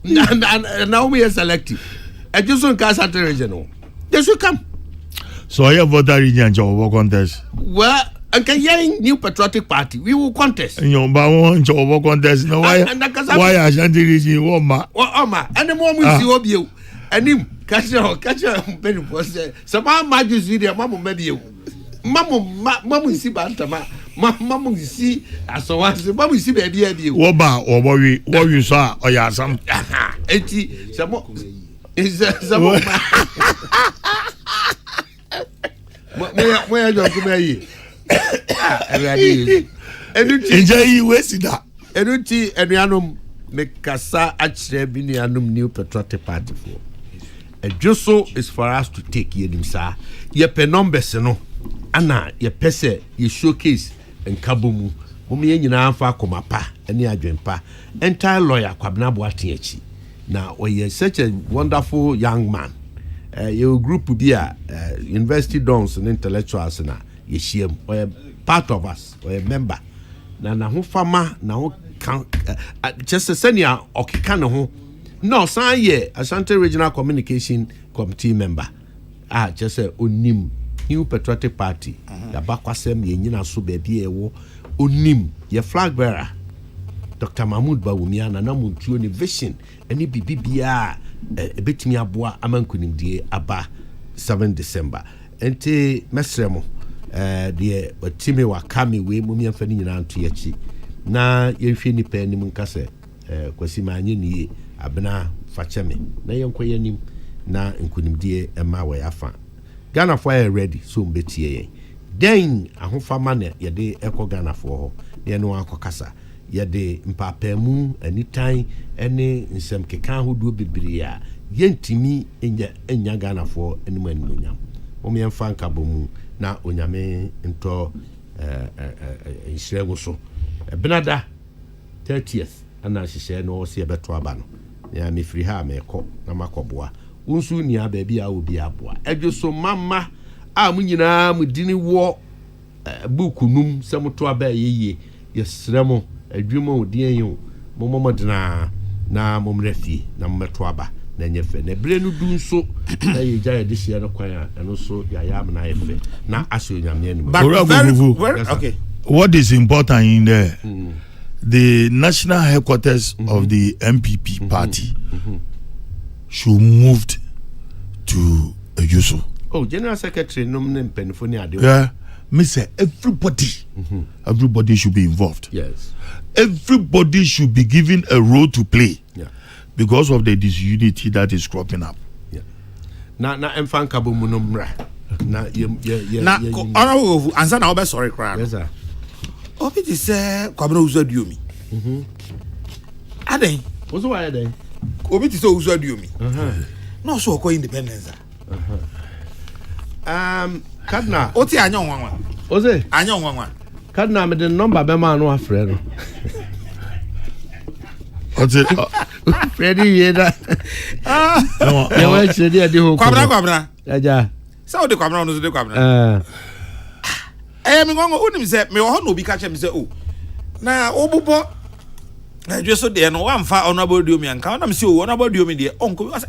Na we are selective. E just on Asante region. They should come. So I have voter region job contest. Well, and can hearing new patriotic party, we will contest. And you want to contest. No, why Ashanti region? Oma, and the moment you you and him catch your penny was some magic video, Mamma maybe you. Mamma see Bantama, Mamma see as so once, Mamma see baby. Woba or what you saw or ya some 80 some more is some where you come here. Enjoy you wasted that. Enuti enuanum mekasa achre bi nuanum new patriotic party for. Ejoso is for us to take yenim sa. Ye pe numbers no. Ana ye pese ye showcase enkabomu. Momi ye nyina afa komapa ene adwempa. Entire lawyer Kwabena Boateng achi. Na oye such a wonderful young man. Your group be university dons and intellectuals na yeshiem or part of us or a member na ho fama na ho ɔkeka just sɛnea ɔkeka ne ho na ɔsan yɛ Ashanti Regional Communication Committee member just onim New Patriotic Party yaba kwasɛm yɛ nyina so baabi ɛwɔ onim yɛ flag bearer Dr. Mahmoud Bawumia na namuntuo ne vision ɛne bibibia ebetimi aboa amankunimdie aba 7 December ente mesremo de otime wakame we mu miamfa ni nyina nto yachi na yɛhwɛ nipa anim nka sɛ kwasi manye nie abena facheme na yɛnkɔ yanim na nkunimdie ɛma wɔ yafa Ghana for ready so mbetie yɛn den ahofama na yɛde ɛkɔ Ghana for hɔ na yɛno akɔkasa yɛde mpapamu anitan ɛne nsɛm keka ahodoɔ bebree a yɛntimi enya Ghana for anim animonyam yɛmfa nkabomu na onyame ntɔ nhyirɛgu so benada 30th ana hyehyɛ no ɔsɛ yɛbɛto aba no ya mefiri ha mekɔ na makɔboa wonsu nia baabi a obi aboa ɛdwo so mama a mu nyinaa mu dini wɔ bukunum sɛ moto aba yɛyie yɛsrɛ mo adwuma odien yi momɔmɔdena na momrafie na momɛto aba na nyefe na bre no du nso na yɛgya yɛde hyia no kwan a ɛno so yɛayam na yɛfɛ na ahyɛ onyame anim. Okay. What is important in there? The national headquarters of the MPP party should move to Ejuso. Oh, General Secretary nominate Penifoni Ade. Yeah, me say everybody should be involved. Yes. Everybody should be given a role to play. Yeah. Because of the disunity that is cropping up. Yeah. Na emfa nkabo mu no mra. Na na honorable answer na obe sorry cry. Yes sir. Obi ti say kwabena uzuaduomi. Aden. Ozo wa aden. Obi ti say uzuaduomi. No so ko independence. Kadna. Oti anya onwanwa. Oze. Anya onwanwa. Kadna me the number be ma no afre no. Freddy Yeda. Ya wa chedi ade ho. Kwabena. Aja. Sa o de kwabena no so de kwabena. Me ngongo unim se me wo no obi ka che me se o. Na obubo na dwe so de no wa mfa honorable diomi anka na me se o honorable diomi de onko wa se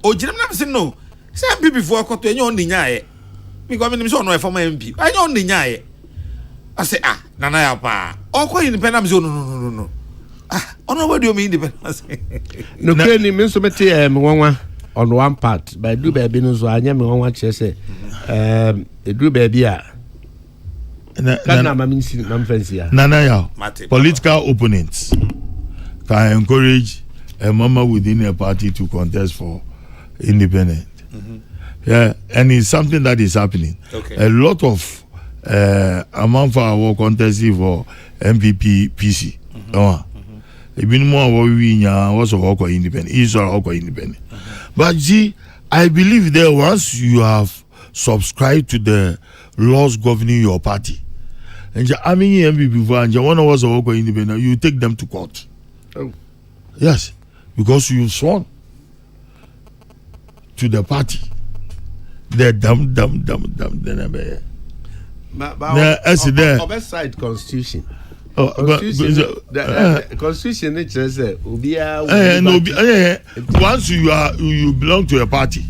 o jiram na me se no. Se MP before akoto enyo on nyaaye. Because me nim se ono e former MP. Enyo on nyaaye. I say nana ya pa. Onko independent me se no. Honorable diomi independence. No keni me so mete me nwanwa on one part but do baby no so anya me nwanwa che se do baby a Nana ya political opponents can encourage a mama within a party to contest for independent. Yeah, and it's something that is happening. Okay. A lot of among for our contesting for MPP PC. Even more we also work independent. Israel work independent. But see, I believe that once you have subscribed to the laws governing your party, and I mean MPP before and one of us work independent, you take them to court. Oh. Yes, because you sworn to the party. They're dumb. But side constitution. The constitution it says once you belong to a party.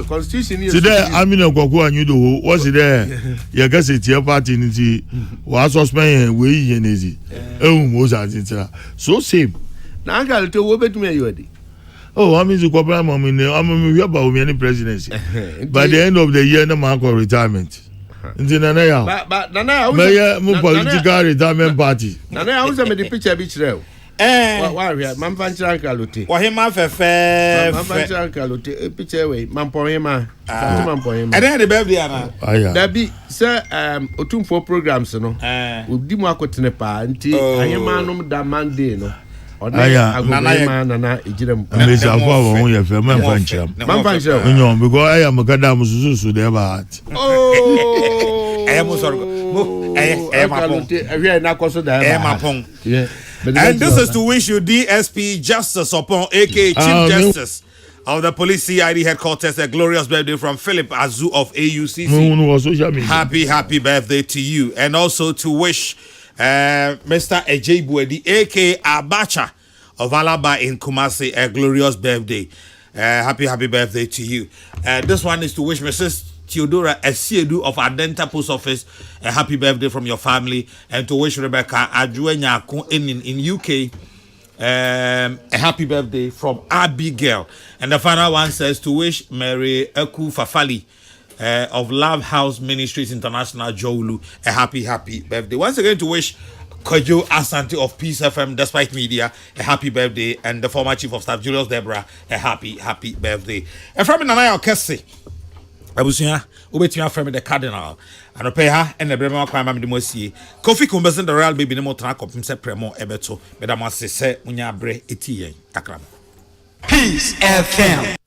Constitution is today I mean Kokrokoo and you do what's it there? You guess it's your party in was suspend we in easy. So same. Now I got to what me you ready. Oh, I mean to cooperate I'm about any presidency. By the end of the year, no man call retirement. Nana ya. But Nana, my political retirement party. Nana, I was a the picture beach rail. Why man fancy Kalote. Wa him fe. Man fancy Kalote picture way. Man po him man po him. And then the baby ana. That be sir otum for programs no. Odi mu akotene pa nti ahema no da Monday no. Nana ejirem. Mbese akwa wo ye fe man fancy. Man fancy. Nyo because I am kadam susu dey ba. Oh. Mo sorry. Mapong. Yeah. And this is to wish you DSP Justice upon aka Chief Justice of the Police CID headquarters a glorious birthday from Philip Azu of AUCC. Happy birthday to you. And also to wish Mr. Ejay Buedi, aka Abacha of Alaba in Kumasi, a glorious birthday. Happy birthday to you. This one is to wish Mrs. Theodora Esiedu of Adenta Post Office a happy birthday from your family, and to wish Rebecca Adjuenya in UK a happy birthday from Abigail. And the final one says to wish Mary Eku Fafali of Love House Ministries International Jolu a happy birthday. Once again to wish Kojo Asante of Peace FM Despite Media a happy birthday, and the former Chief of Staff Julius Debra a happy birthday. And from Nana Okese Abusia ubetumi aframe the Cardinal and pay her and the Bremer crime am the mosie Kofi Kumbesen the Real baby no more tra kopim se premo ebeto medama se munya bre etiyen takramo. Peace FM.